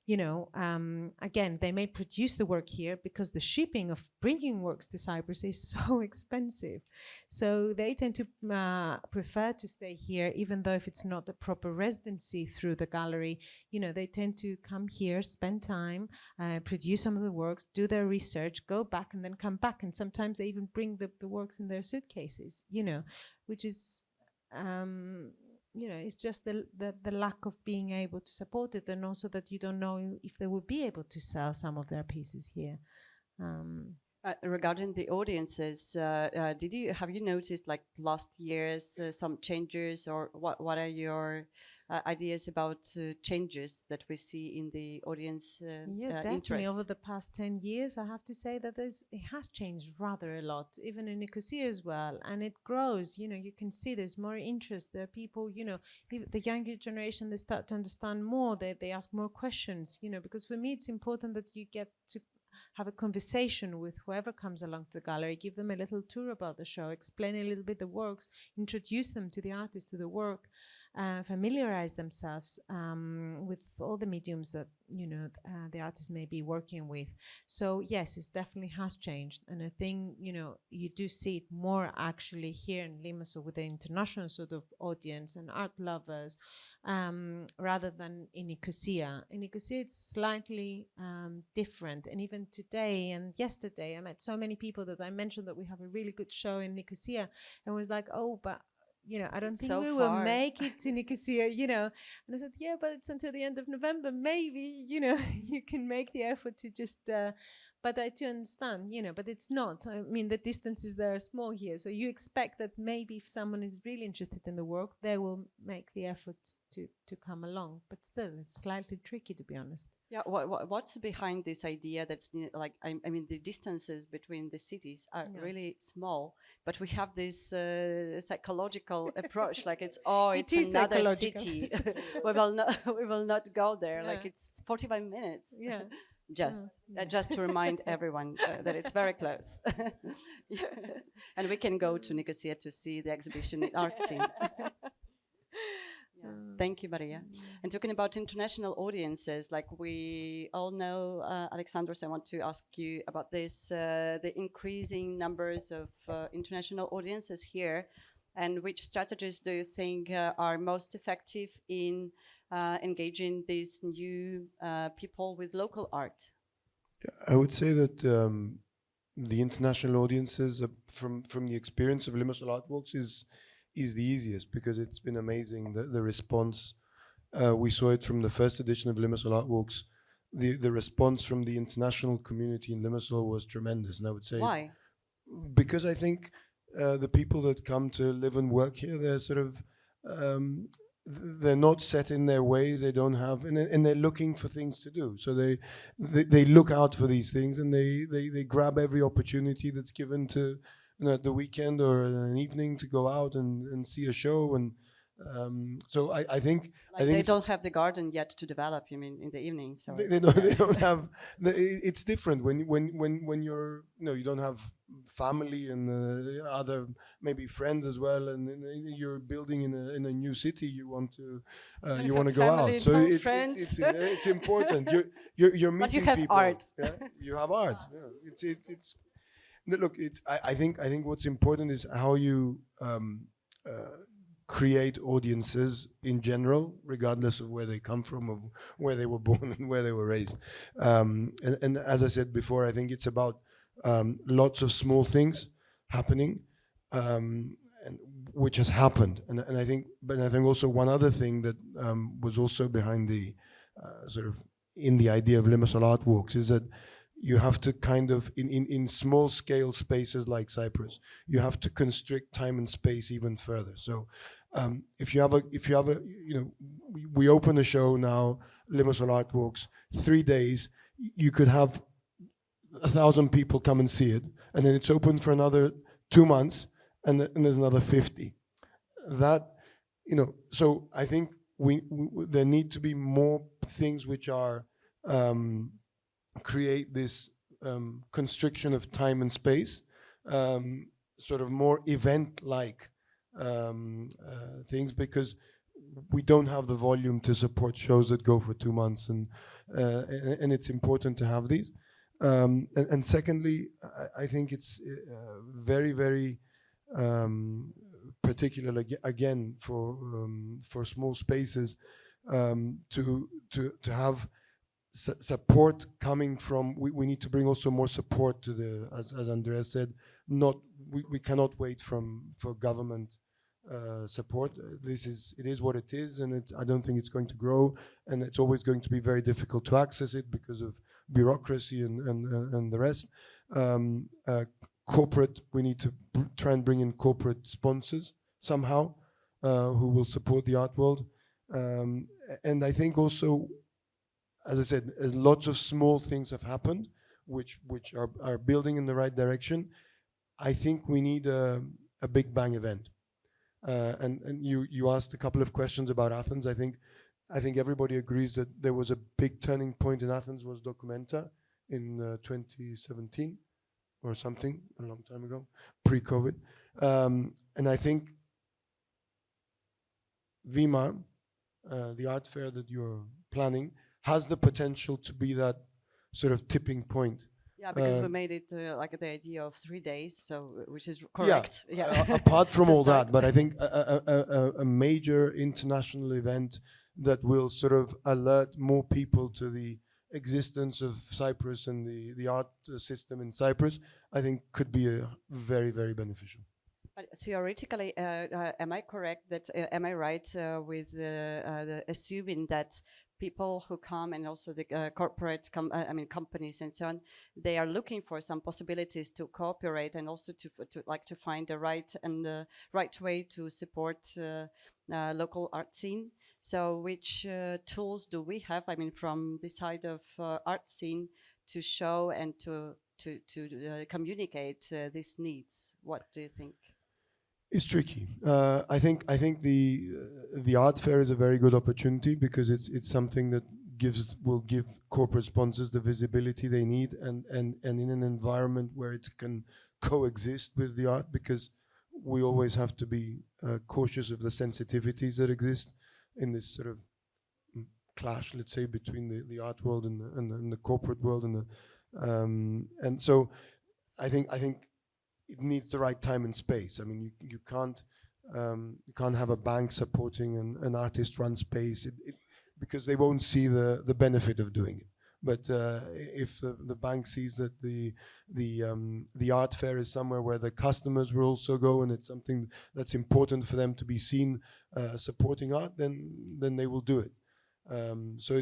you know, again, they may produce the work here because the shipping of bringing works to Cyprus is so expensive. So they tend to prefer to stay here, even though if it's not a proper residency through the gallery, you know, they tend to come here, spend time, produce some of the works, do their research, go back and then come back. And sometimes they even bring the works in their suitcases, you know, which is, you know, it's just the lack of being able to support it, and also that you don't know if they will be able to sell some of their pieces here. Regarding the audiences, have you noticed, like last year's some changes, or what are your ideas about changes that we see in the audience Definitely. interest? Over the past 10 years, I have to say that it has changed rather a lot, even in Nicosia as well, and it grows. You know, you can see there's more interest. There are people, you know, the younger generation, they start to understand more. They ask more questions, you know, because for me, it's important that you get to have a conversation with whoever comes along to the gallery, give them a little tour about the show, explain a little bit the works, introduce them to the artist, to the work, familiarize themselves with all the mediums that, you know, the artist may be working with. So yes, it definitely has changed. And I think, you know, you do see it more actually here in Limassol with the international sort of audience and art lovers, rather than in Nicosia. In Nicosia, it's slightly different. And even today and yesterday, I met so many people that I mentioned that we have a really good show in Nicosia, and was like, oh, but you know, I don't think we will make it to Nicosia, you know. And I said, yeah, but it's until the end of November. Maybe, you know, you can make the effort to just, but I do understand, you know, but it's not. I mean, the distances there are small here. So you expect that maybe if someone is really interested in the work, they will make the effort to come along. But still, it's slightly tricky, to be honest. Yeah, what's behind this idea that's like, I mean, the distances between the cities are really small, but we have this psychological approach, like it's another city. we will not go there. Like it's 45 minutes. Yeah. Just to remind everyone that it's very close. And we can go to Nicosia to see the exhibition Art Scene. Thank you, Maria. And talking about international audiences, like we all know, Alexandros, I want to ask you about this, the increasing numbers of international audiences here, and which strategies do you think are most effective in engaging these new people with local art? I would say that the international audiences, from the experience of Limassol Art Walks, is the easiest, because it's been amazing, the response. We saw it from the first edition of Limassol Art Walks. The response from the international community in Limassol was tremendous, and I would say Why? because I think the people that come to live and work here, they're sort of they're not set in their ways. They don't have, and they're looking for things to do. So they look out for these things, and they grab every opportunity that's given to, at the weekend or an evening, to go out and see a show. And so I think Like they don't have the garden yet to develop. You mean in the evening? So they don't have. It's different when you're, you don't have family and other maybe friends as well, and you're building in a new city. You want to go out. So it's important. You're meeting but you have people. art. Yeah? You have art. Yeah. It's look. I think what's important is how you create audiences in general, regardless of where they come from, of where they were born and where they were raised. And as I said before, I think it's about lots of small things happening, and which has happened. And I think also one other thing that was also behind the sort of in the idea of Limassol Art Walks is that you have to kind of, in small scale spaces like Cyprus, you have to constrict time and space even further. So if you have a, we open a show now, Limassol Art Walks, 3 days, you could have 1,000 people come and see it, and then it's open for another 2 months, and there's another 50. That, so I think there need to be more things which are create this constriction of time and space, sort of more event-like things, because we don't have the volume to support shows that go for 2 months, and it's important to have these. And secondly, I think it's very, very particular again for small spaces to have support coming from. We need to bring also more support to the, as Andreas said, we cannot wait for government support. It is what it is, and I don't think it's going to grow, and it's always going to be very difficult to access it because of bureaucracy and the rest. Corporate, we need to try and bring in corporate sponsors somehow who will support the art world. And I think also, as I said, lots of small things have happened which are building in the right direction. I think we need a big bang event. And you asked a couple of questions about Athens. I think everybody agrees that there was a big turning point in Athens was Documenta in 2017 or something, a long time ago, pre-COVID. And I think Vima, the art fair that you're planning, has the potential to be that sort of tipping point. Yeah, because we made it like the idea of 3 days, so which is correct. Yeah. Apart from all that, but I think a major international event that will sort of alert more people to the existence of Cyprus and the art system in Cyprus, I think could be very, very beneficial. But theoretically, am I correct that, am I right with assuming that people who come and also the corporate, companies and so on, they are looking for some possibilities to cooperate and also to find the right way to support local art scene. So which tools do we have? I mean, from the side of art scene to show and to communicate these needs. What do you think? It's tricky. I think the art fair is a very good opportunity because it's something that will give corporate sponsors the visibility they need, and in an environment where it can coexist with the art, because we always have to be cautious of the sensitivities that exist in this sort of clash, let's say, between the art world and the corporate world, and so I think it needs the right time and space. I mean, you can't have a bank supporting an artist-run space because they won't see the benefit of doing it. But if the bank sees that the art fair is somewhere where the customers will also go, and it's something that's important for them to be seen supporting art, then they will do it. So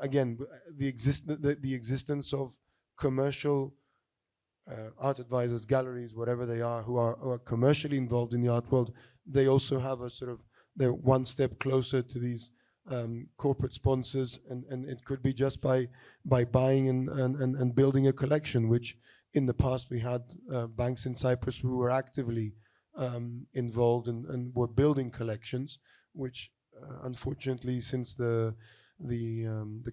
again, the existence of commercial art advisors, galleries, whatever they are, who are commercially involved in the art world, they also have a sort of, they're one step closer to these corporate sponsors, and it could be just by buying and building a collection, which in the past we had banks in Cyprus who were actively involved and were building collections, which unfortunately since the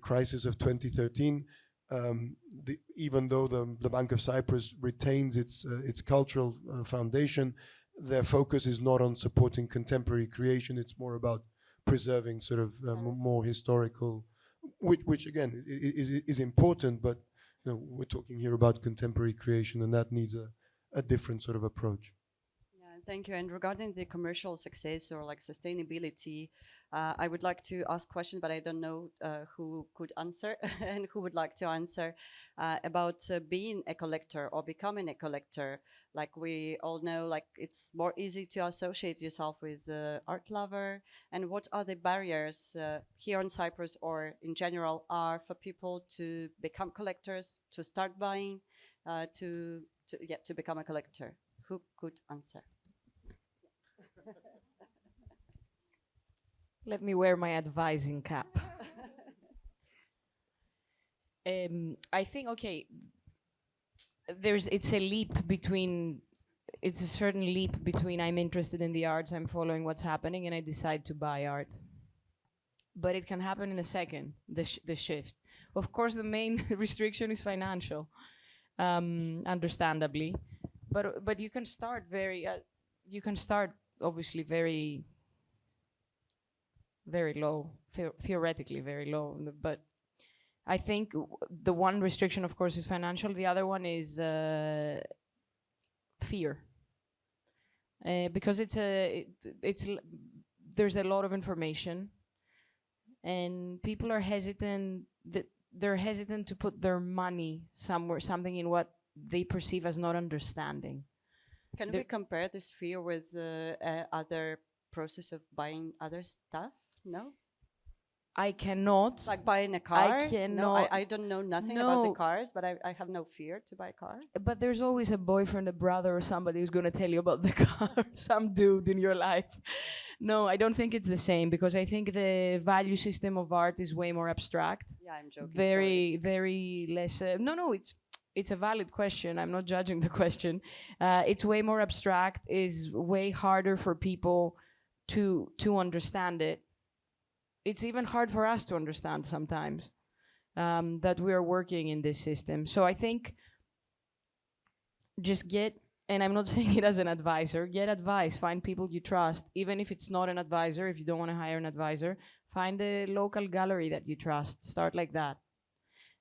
crisis of 2013, even though the Bank of Cyprus retains its cultural foundation, their focus is not on supporting contemporary creation. It's more about preserving sort of more historical, which again is important, but we're talking here about contemporary creation, and that needs a different sort of approach. Yeah, thank you. And regarding the commercial success or like sustainability, I would like to ask questions, but I don't know who could answer and who would like to answer about being a collector or becoming a collector. Like we all know, like it's more easy to associate yourself with art lover. And what are the barriers here in Cyprus or in general are for people to become collectors, to start buying, to become a collector? Who could answer? Let me wear my advising cap. I think, okay, it's a certain leap between I'm interested in the arts, I'm following what's happening, and I decide to buy art. But it can happen in a second, the shift. Of course, the main restriction is financial, understandably. But you can start obviously very low, theoretically very low. But I think the one restriction, of course, is financial. The other one is fear, because there's a lot of information, and people are hesitant. They're hesitant to put their money something in what they perceive as not understanding. Can we compare this fear with other process of buying other stuff? No? I cannot. Like buying a car? I cannot. No, I don't know nothing about the cars, but I have no fear to buy a car. But there's always a boyfriend, a brother, or somebody who's going to tell you about the car, some dude in your life. No, I don't think it's the same, because I think the value system of art is way more abstract. Yeah, I'm joking. Very less. No, it's a valid question. I'm not judging the question. It's way more abstract, is way harder for people to understand it. It's even hard for us to understand sometimes that we are working in this system. So I think just and I'm not saying it as an advisor, get advice, find people you trust, even if it's not an advisor, if you don't want to hire an advisor, find a local gallery that you trust, start like that.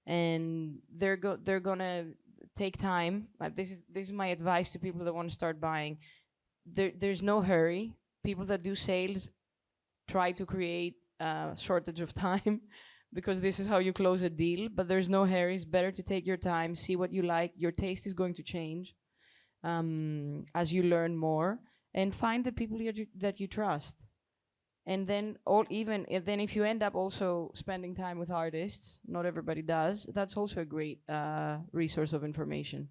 And they're gonna take time. This is my advice to people that want to start buying. There's no hurry. People that do sales try to create shortage of time because this is how you close a deal, but there's no hurry. It's better to take your time, see what you like. Your taste is going to change as you learn more, and find the people that you trust. And then if you end up also spending time with artists, not everybody does, that's also a great resource of information.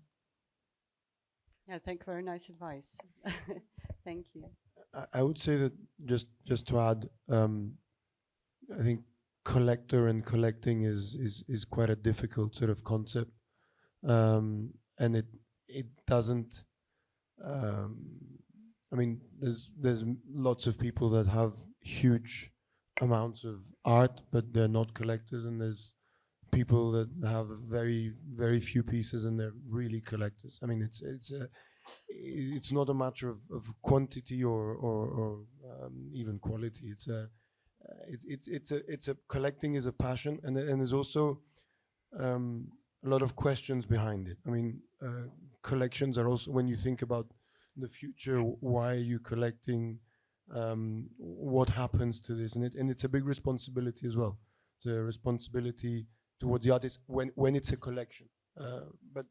Yeah, thank you. Very nice advice. Thank you. I would say that just to add, I think collector and collecting is quite a difficult sort of concept, and it doesn't. I mean, there's lots of people that have huge amounts of art, but they're not collectors, and there's people that have very, very few pieces and they're really collectors. I mean, it's not a matter of quantity or even quality. It's a collecting is a passion, and there's also a lot of questions behind it. I mean, collections are also, when you think about the future, why are you collecting? What happens to this? And it's a big responsibility as well. It's a responsibility towards the artist when it's a collection. But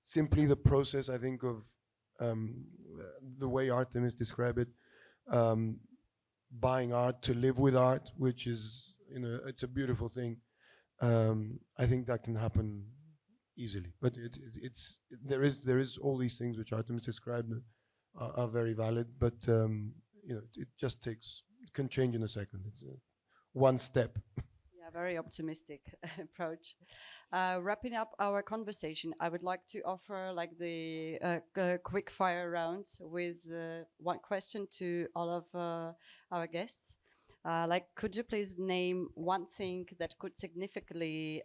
simply the process, I think, of the way Artemis described it, buying art to live with art, which is, it's a beautiful thing. I think that can happen easily, but there is all these things which Artemis described are very valid, but it just can change in a second. It's one step. Yeah, very optimistic approach. Wrapping up our conversation, I would like to offer like the quick fire round with one question to all of our guests. Could you please name one thing that could significantly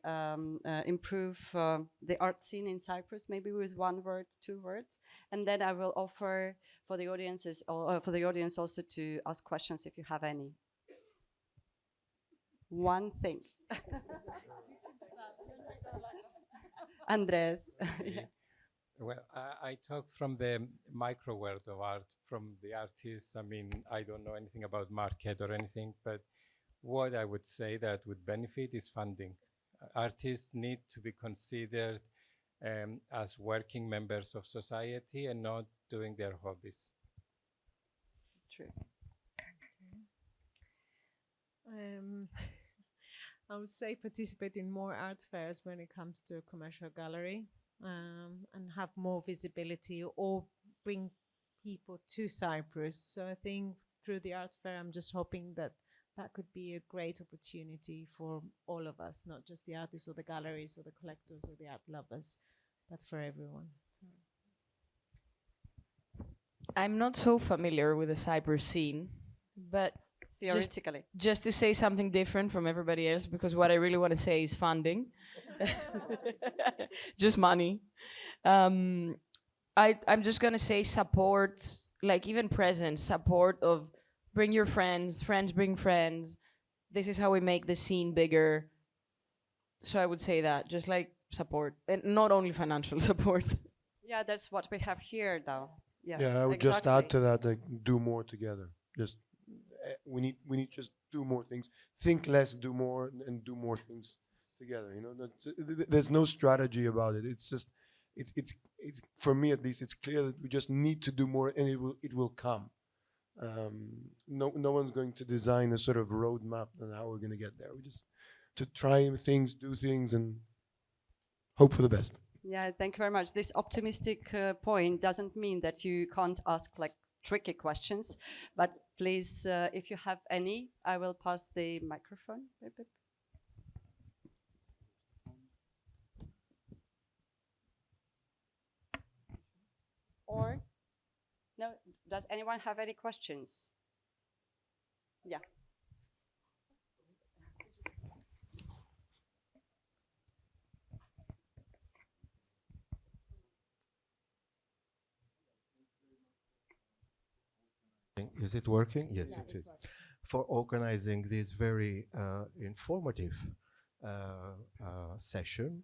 improve the art scene in Cyprus, maybe with 1 word, 2 words, and then I will offer for the audience also to ask questions if you have any. One thing. Andreas. Yeah. Well, I talk from the micro world of art, from the artists. I mean, I don't know anything about market or anything, but what I would say that would benefit is funding. Artists need to be considered as working members of society and not doing their hobbies. True. I would say participate in more art fairs when it comes to a commercial gallery, and have more visibility or bring people to Cyprus. So I think through the art fair, I'm just hoping that could be a great opportunity for all of us, not just the artists or the galleries or the collectors or the art lovers, but for everyone. I'm not so familiar with the Cyprus scene, but Theoretically. just to say something different from everybody else, because what I really want to say is funding. Just money. I'm just going to say support, like even presence, support of bring your friends, friends bring friends. This is how we make the scene bigger. So I would say that, just like support, and not only financial support. Yeah, that's what we have here now. Yeah, I would just add to that, do more together. Just we need just do more things. Think less, do more, and do more things together. There's no strategy about it. It's just it's for me at least. It's clear that we just need to do more, and it will come. No one's going to design a sort of roadmap on how we're going to get there. We just to try things, do things, and hope for the best. Yeah, thank you very much. This optimistic point doesn't mean that you can't ask like tricky questions, but please, if you have any, I will pass the microphone. Or, no, does anyone have any questions? Yeah. Is it working? Yes, yeah, it is. For organizing this very informative session.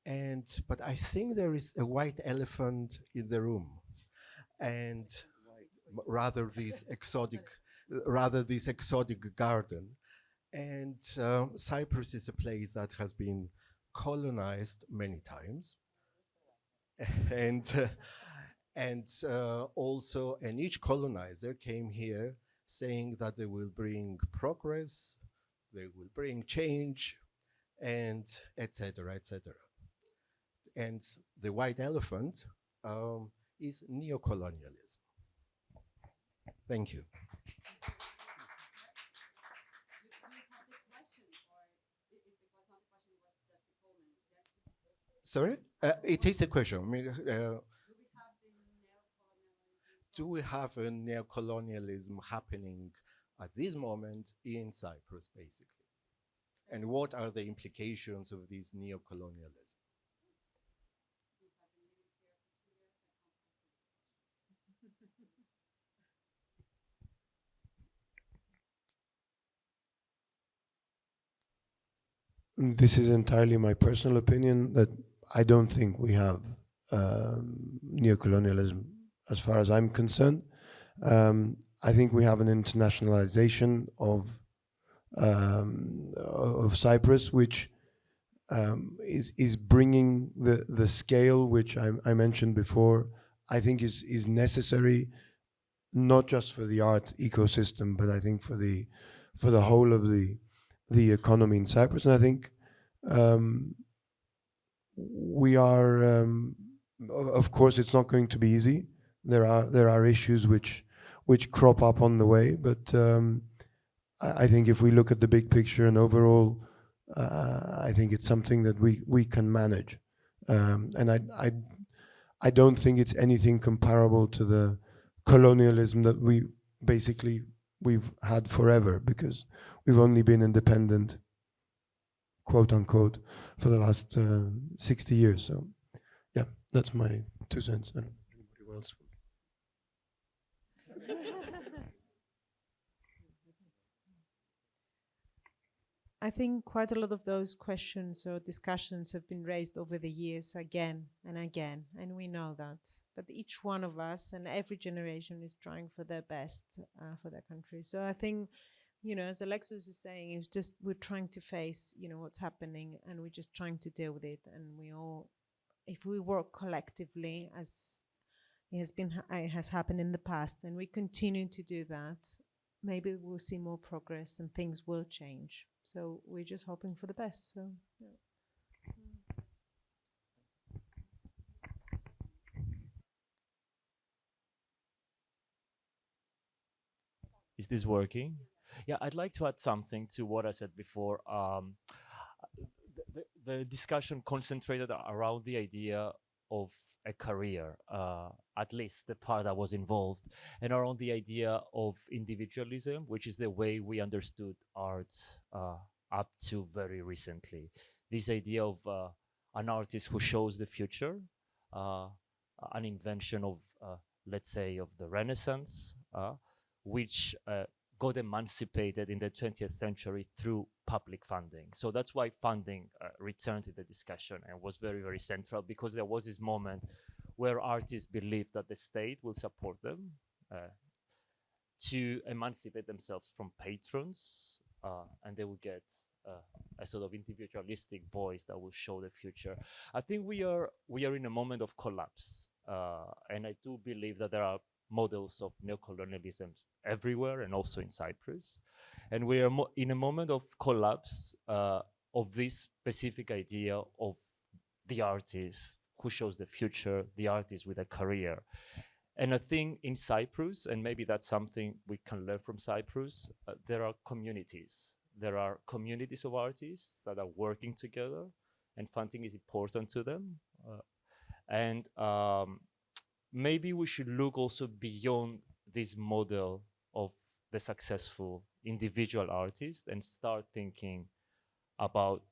But I think there is a white elephant in the room, and rather this exotic garden. And Cyprus is a place that has been colonized many times, and each colonizer came here saying that they will bring progress, they will bring change, and etc., etc. And the white elephant is neocolonialism. Thank you. Sorry? It is a question. I mean, do we have a neocolonialism happening at this moment in Cyprus, basically? And what are the implications of this neocolonialism? This is entirely my personal opinion, that I don't think we have neocolonialism as far as I'm concerned. I think we have an internationalization of Cyprus, which is bringing the scale which I mentioned before. I think is necessary, not just for the art ecosystem, but I think for the whole of the economy in Cyprus. And I think we are, of course, it's not going to be easy. There are issues which crop up on the way, but I think if we look at the big picture and overall, I think it's something that we can manage, and I don't think it's anything comparable to the colonialism that we've had forever, because we've only been independent, quote unquote, for the last 60 years. So, yeah, that's my 2 cents. I don't know anybody else. I think quite a lot of those questions or discussions have been raised over the years again and again, and we know that. But each one of us and every generation is trying for their best for their country. So I think, as Alexos is saying, it's just we're trying to face, what's happening, and we're just trying to deal with it. And we all, if we work collectively, as it has happened in the past, and we continue to do that, maybe we'll see more progress and things will change. So we're just hoping for the best. So, yeah. Is this working? Yeah, I'd like to add something to what I said before. The discussion concentrated around the idea of a career, at least the part that was involved, and around the idea of individualism, which is the way we understood art up to very recently. This idea of an artist who shows the future, an invention of, let's say, of the Renaissance, which got emancipated in the 20th century through public funding. So that's why funding returned to the discussion and was very, very central, because there was this moment where artists believed that the state will support them to emancipate themselves from patrons, and they will get a sort of individualistic voice that will show the future. I think we are in a moment of collapse, and I do believe that there are models of neocolonialism everywhere, and also in Cyprus. And we are in a moment of collapse of this specific idea of the artist who shows the future, the artist with a career. And I think in Cyprus, and maybe that's something we can learn from Cyprus, there are communities. There are communities of artists that are working together, and funding is important to them. And maybe we should look also beyond this model of the successful individual artist and start thinking about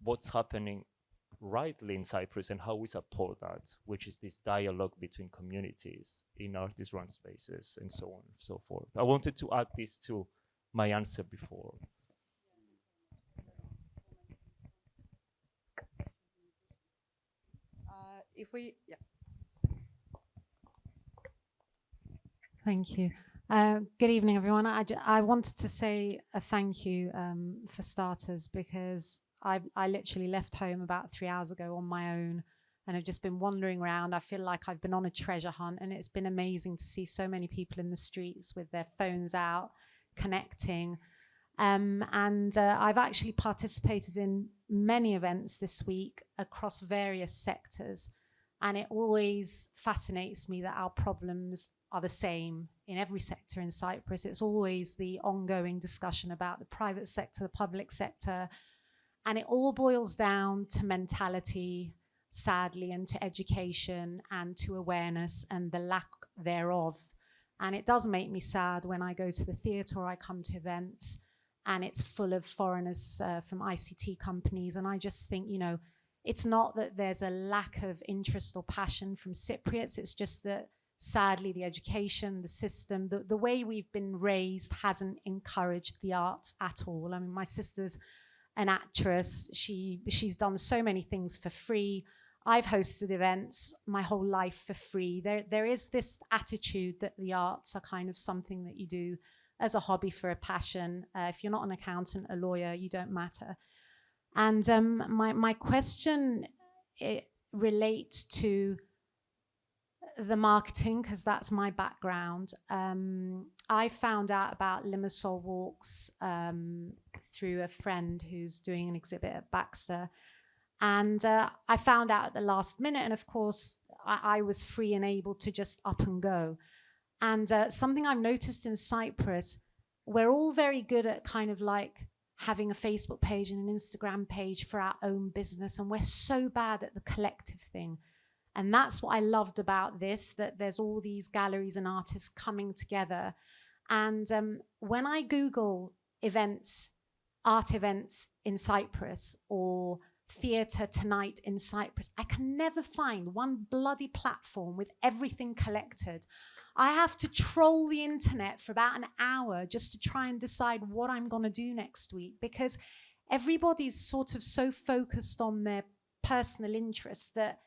what's happening rightly in Cyprus and how we support that, which is this dialogue between communities in artist-run spaces and so on and so forth. I wanted to add this to my answer before. Thank you. Good evening, everyone. I wanted to say a thank you for starters, because I literally left home about 3 hours ago on my own, and I've just been wandering around. I feel like I've been on a treasure hunt, and it's been amazing to see so many people in the streets with their phones out, connecting. I've actually participated in many events this week across various sectors, and it always fascinates me that our problems are the same in every sector in Cyprus. It's always the ongoing discussion about the private sector, the public sector, and it all boils down to mentality, sadly, and to education and to awareness and the lack thereof. And it does make me sad when I go to the theatre or I come to events and it's full of foreigners from ICT companies. And I just think, it's not that there's a lack of interest or passion from Cypriots. It's just that, sadly, the education, the system, the way we've been raised hasn't encouraged the arts at all. I mean, my sister's an actress. She's done so many things for free. I've hosted events my whole life for free. There is this attitude that the arts are kind of something that you do as a hobby for a passion. If you're not an accountant, a lawyer, you don't matter. And my question relates to the marketing, because that's my background. I found out about Limassol walks through a friend who's doing an exhibit at Baxter. And I found out at the last minute, and of course, I was free and able to just up and go. And something I've noticed in Cyprus, we're all very good at kind of like having a Facebook page and an Instagram page for our own business, and we're so bad at the collective thing. And that's what I loved about this, that there's all these galleries and artists coming together. And when I Google events, art events in Cyprus, or theatre tonight in Cyprus, I can never find one bloody platform with everything collected. I have to troll the internet for about an hour just to try and decide what I'm going to do next week, because everybody's sort of so focused on their personal interests that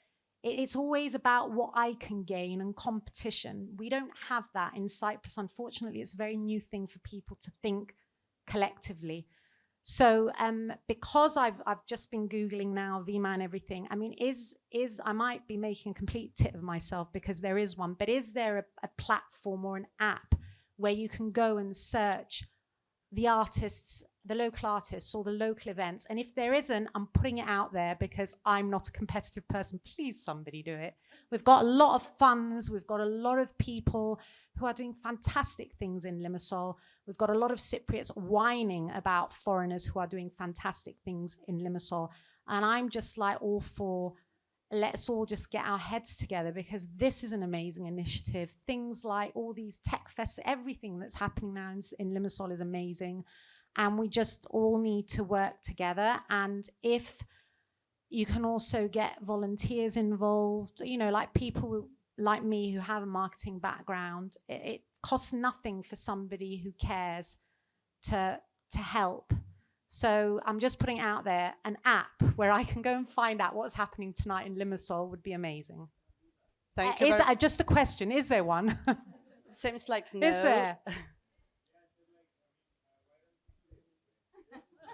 it's always about what I can gain and competition. We don't have that in Cyprus. Unfortunately, it's a very new thing for people to think collectively. So because I've just been Googling now Vima and everything, I mean, I might be making a complete tit of myself because there is one, but is there a platform or an app where you can go and search the artists, the local artists or the local events? And if there isn't, I'm putting it out there because I'm not a competitive person. Please, somebody do it. We've got a lot of funds. We've got a lot of people who are doing fantastic things in Limassol. We've got a lot of Cypriots whining about foreigners who are doing fantastic things in Limassol. And I'm just like all for, let's all just get our heads together, because this is an amazing initiative. Things like all these tech fests, everything that's happening now in Limassol is amazing. And we just all need to work together. And if you can also get volunteers involved, you know, like people like me who have a marketing background, it costs nothing for somebody who cares to help. So I'm just putting out there an app where I can go and find out what's happening tonight in Limassol would be amazing. Thank you. Just a question, is there one? Seems like no. Is there?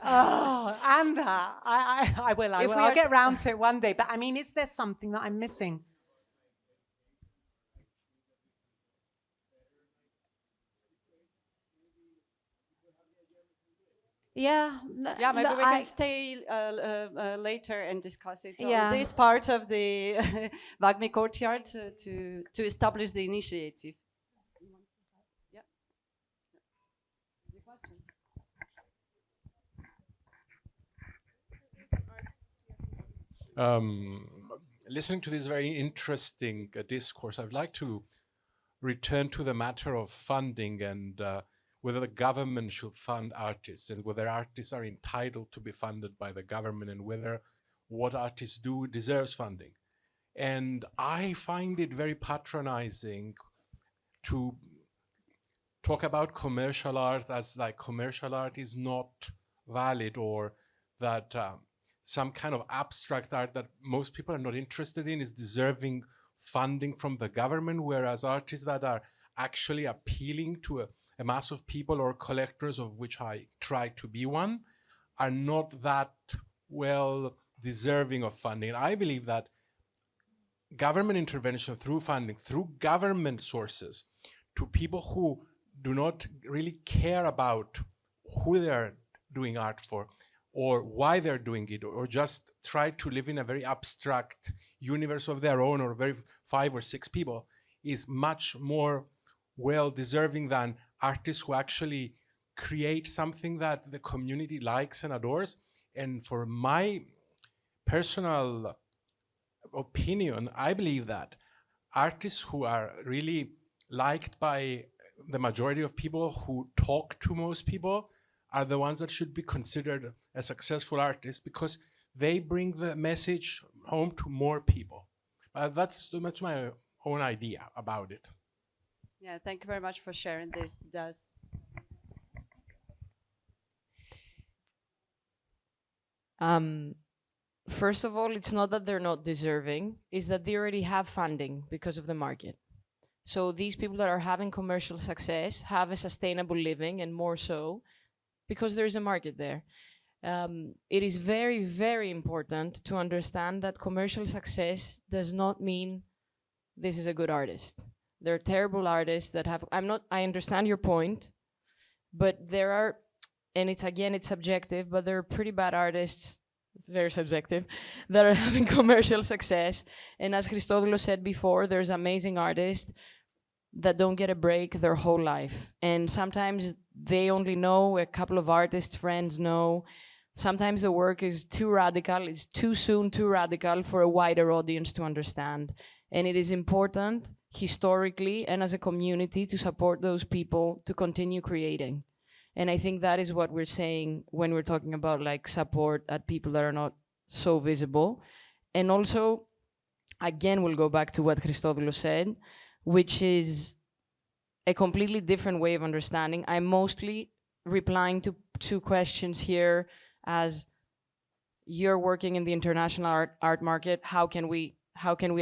Oh, and I will. I'll get round to it one day. But I mean, is there something that I'm missing? Yeah. Yeah, maybe we can stay later and discuss it on this part of the Vagmi courtyard to establish the initiative. Yeah. The question. Listening to this very interesting discourse, I'd like to return to the matter of funding and whether the government should fund artists and whether artists are entitled to be funded by the government and whether what artists do deserves funding. And I find it very patronizing to talk about commercial art as like commercial art is not valid, or that some kind of abstract art that most people are not interested in is deserving funding from the government, whereas artists that are actually appealing to a mass of people or collectors, of which I try to be one, are not that well deserving of funding. And I believe that government intervention through funding, through government sources, to people who do not really care about who they're doing art for, or why they're doing it, or just try to live in a very abstract universe of their own, or very 5 or 6 people, is much more well deserving than artists who actually create something that the community likes and adores. And for my personal opinion, I believe that artists who are really liked by the majority of people, who talk to most people, are the ones that should be considered as successful artists, because they bring the message home to more people. That's my own idea about it. Yeah, thank you very much for sharing this. First of all, it's not that they're not deserving, it's that they already have funding because of the market. So these people that are having commercial success have a sustainable living, and more so because there is a market there. it is very, very important to understand that commercial success does not mean this is a good artist. There are terrible artists that have, I understand your point, but there are, and it's subjective, but there are pretty bad artists, it's very subjective, that are having commercial success. And as Christodoulos said before, there's amazing artists that don't get a break their whole life. And sometimes they only know, a couple of artists friends know. Sometimes the work is too radical, it's too soon, too radical for a wider audience to understand. And it is important, historically and as a community, to support those people to continue creating. And I think that is what we're saying when we're talking about like support at people that are not so visible. And also, again, we'll go back to what Christodoulos said, which is a completely different way of understanding. I'm mostly replying to two questions here as you're working in the international art market, how can we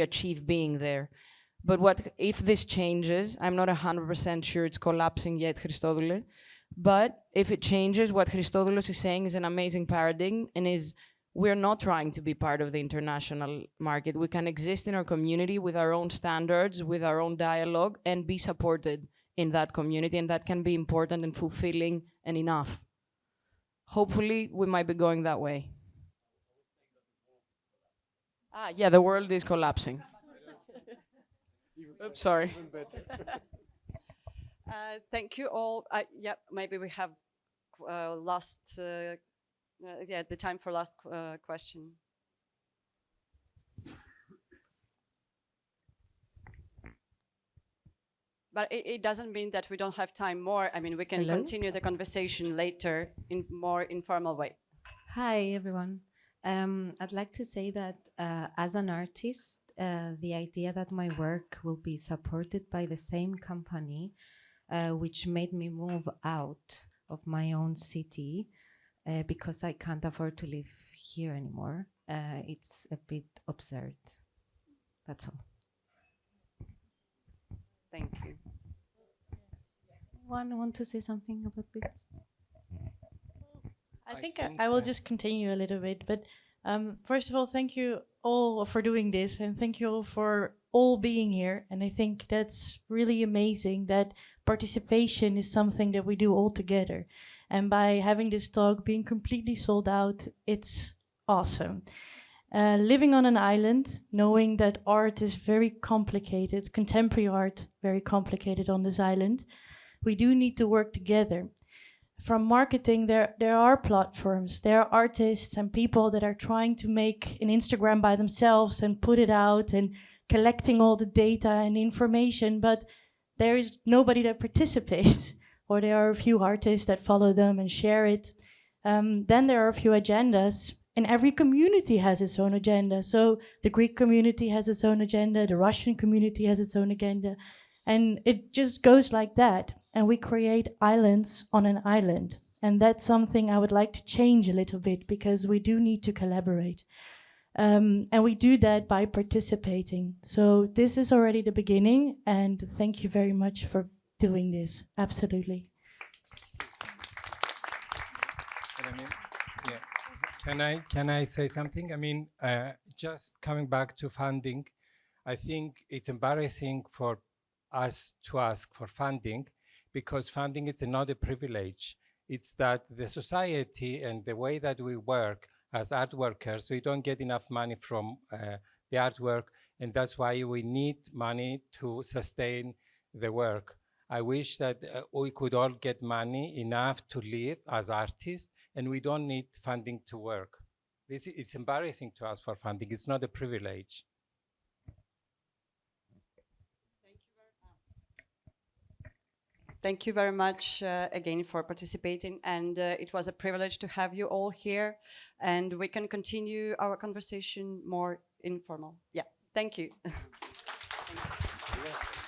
achieve being there? But what if this changes? I'm not 100% sure it's collapsing yet, Christodoulos. But if it changes, what Christodoulos is saying is an amazing paradigm, and is we're not trying to be part of the international market. We can exist in our community with our own standards, with our own dialogue, and be supported in that community, and that can be important and fulfilling and enough. Hopefully, we might be going that way. Yeah, the world is collapsing. Oops, sorry. Thank you all. Yeah, maybe we have the time for last question. But it doesn't mean that we don't have time more. I mean, we can continue the conversation later in more informal way. Hi, everyone. I'd like to say that as an artist, the idea that my work will be supported by the same company, which made me move out of my own city because I can't afford to live here anymore, it's a bit absurd. That's all. Thank you. Anyone want to say something about this? I think I will just continue a little bit, but first of all, thank you all for doing this, and thank you all for all being here. And I think that's really amazing that participation is something that we do all together. And by having this talk being completely sold out, it's awesome. Living on an island, knowing that art is very complicated, contemporary art, very complicated on this island, we do need to work together. From marketing, there are platforms, there are artists and people that are trying to make an Instagram by themselves and put it out and collecting all the data and information, but there is nobody that participates, or there are a few artists that follow them and share it. Then there are a few agendas, and every community has its own agenda. So the Greek community has its own agenda, the Russian community has its own agenda, and it just goes like that. And we create islands on an island. And that's something I would like to change a little bit, because we do need to collaborate. And we do that by participating. So this is already the beginning, and thank you very much for doing this. Absolutely. Can I say something? I mean, just coming back to funding, I think it's embarrassing for us to ask for funding, because funding is not a privilege. It's that the society and the way that we work as art workers, we don't get enough money from the artwork, and that's why we need money to sustain the work. I wish that we could all get money enough to live as artists, and we don't need funding to work. It's embarrassing to ask for funding. It's not a privilege. Thank you very much again for participating, and it was a privilege to have you all here, and we can continue our conversation more informal. Yeah, thank you. Thank you.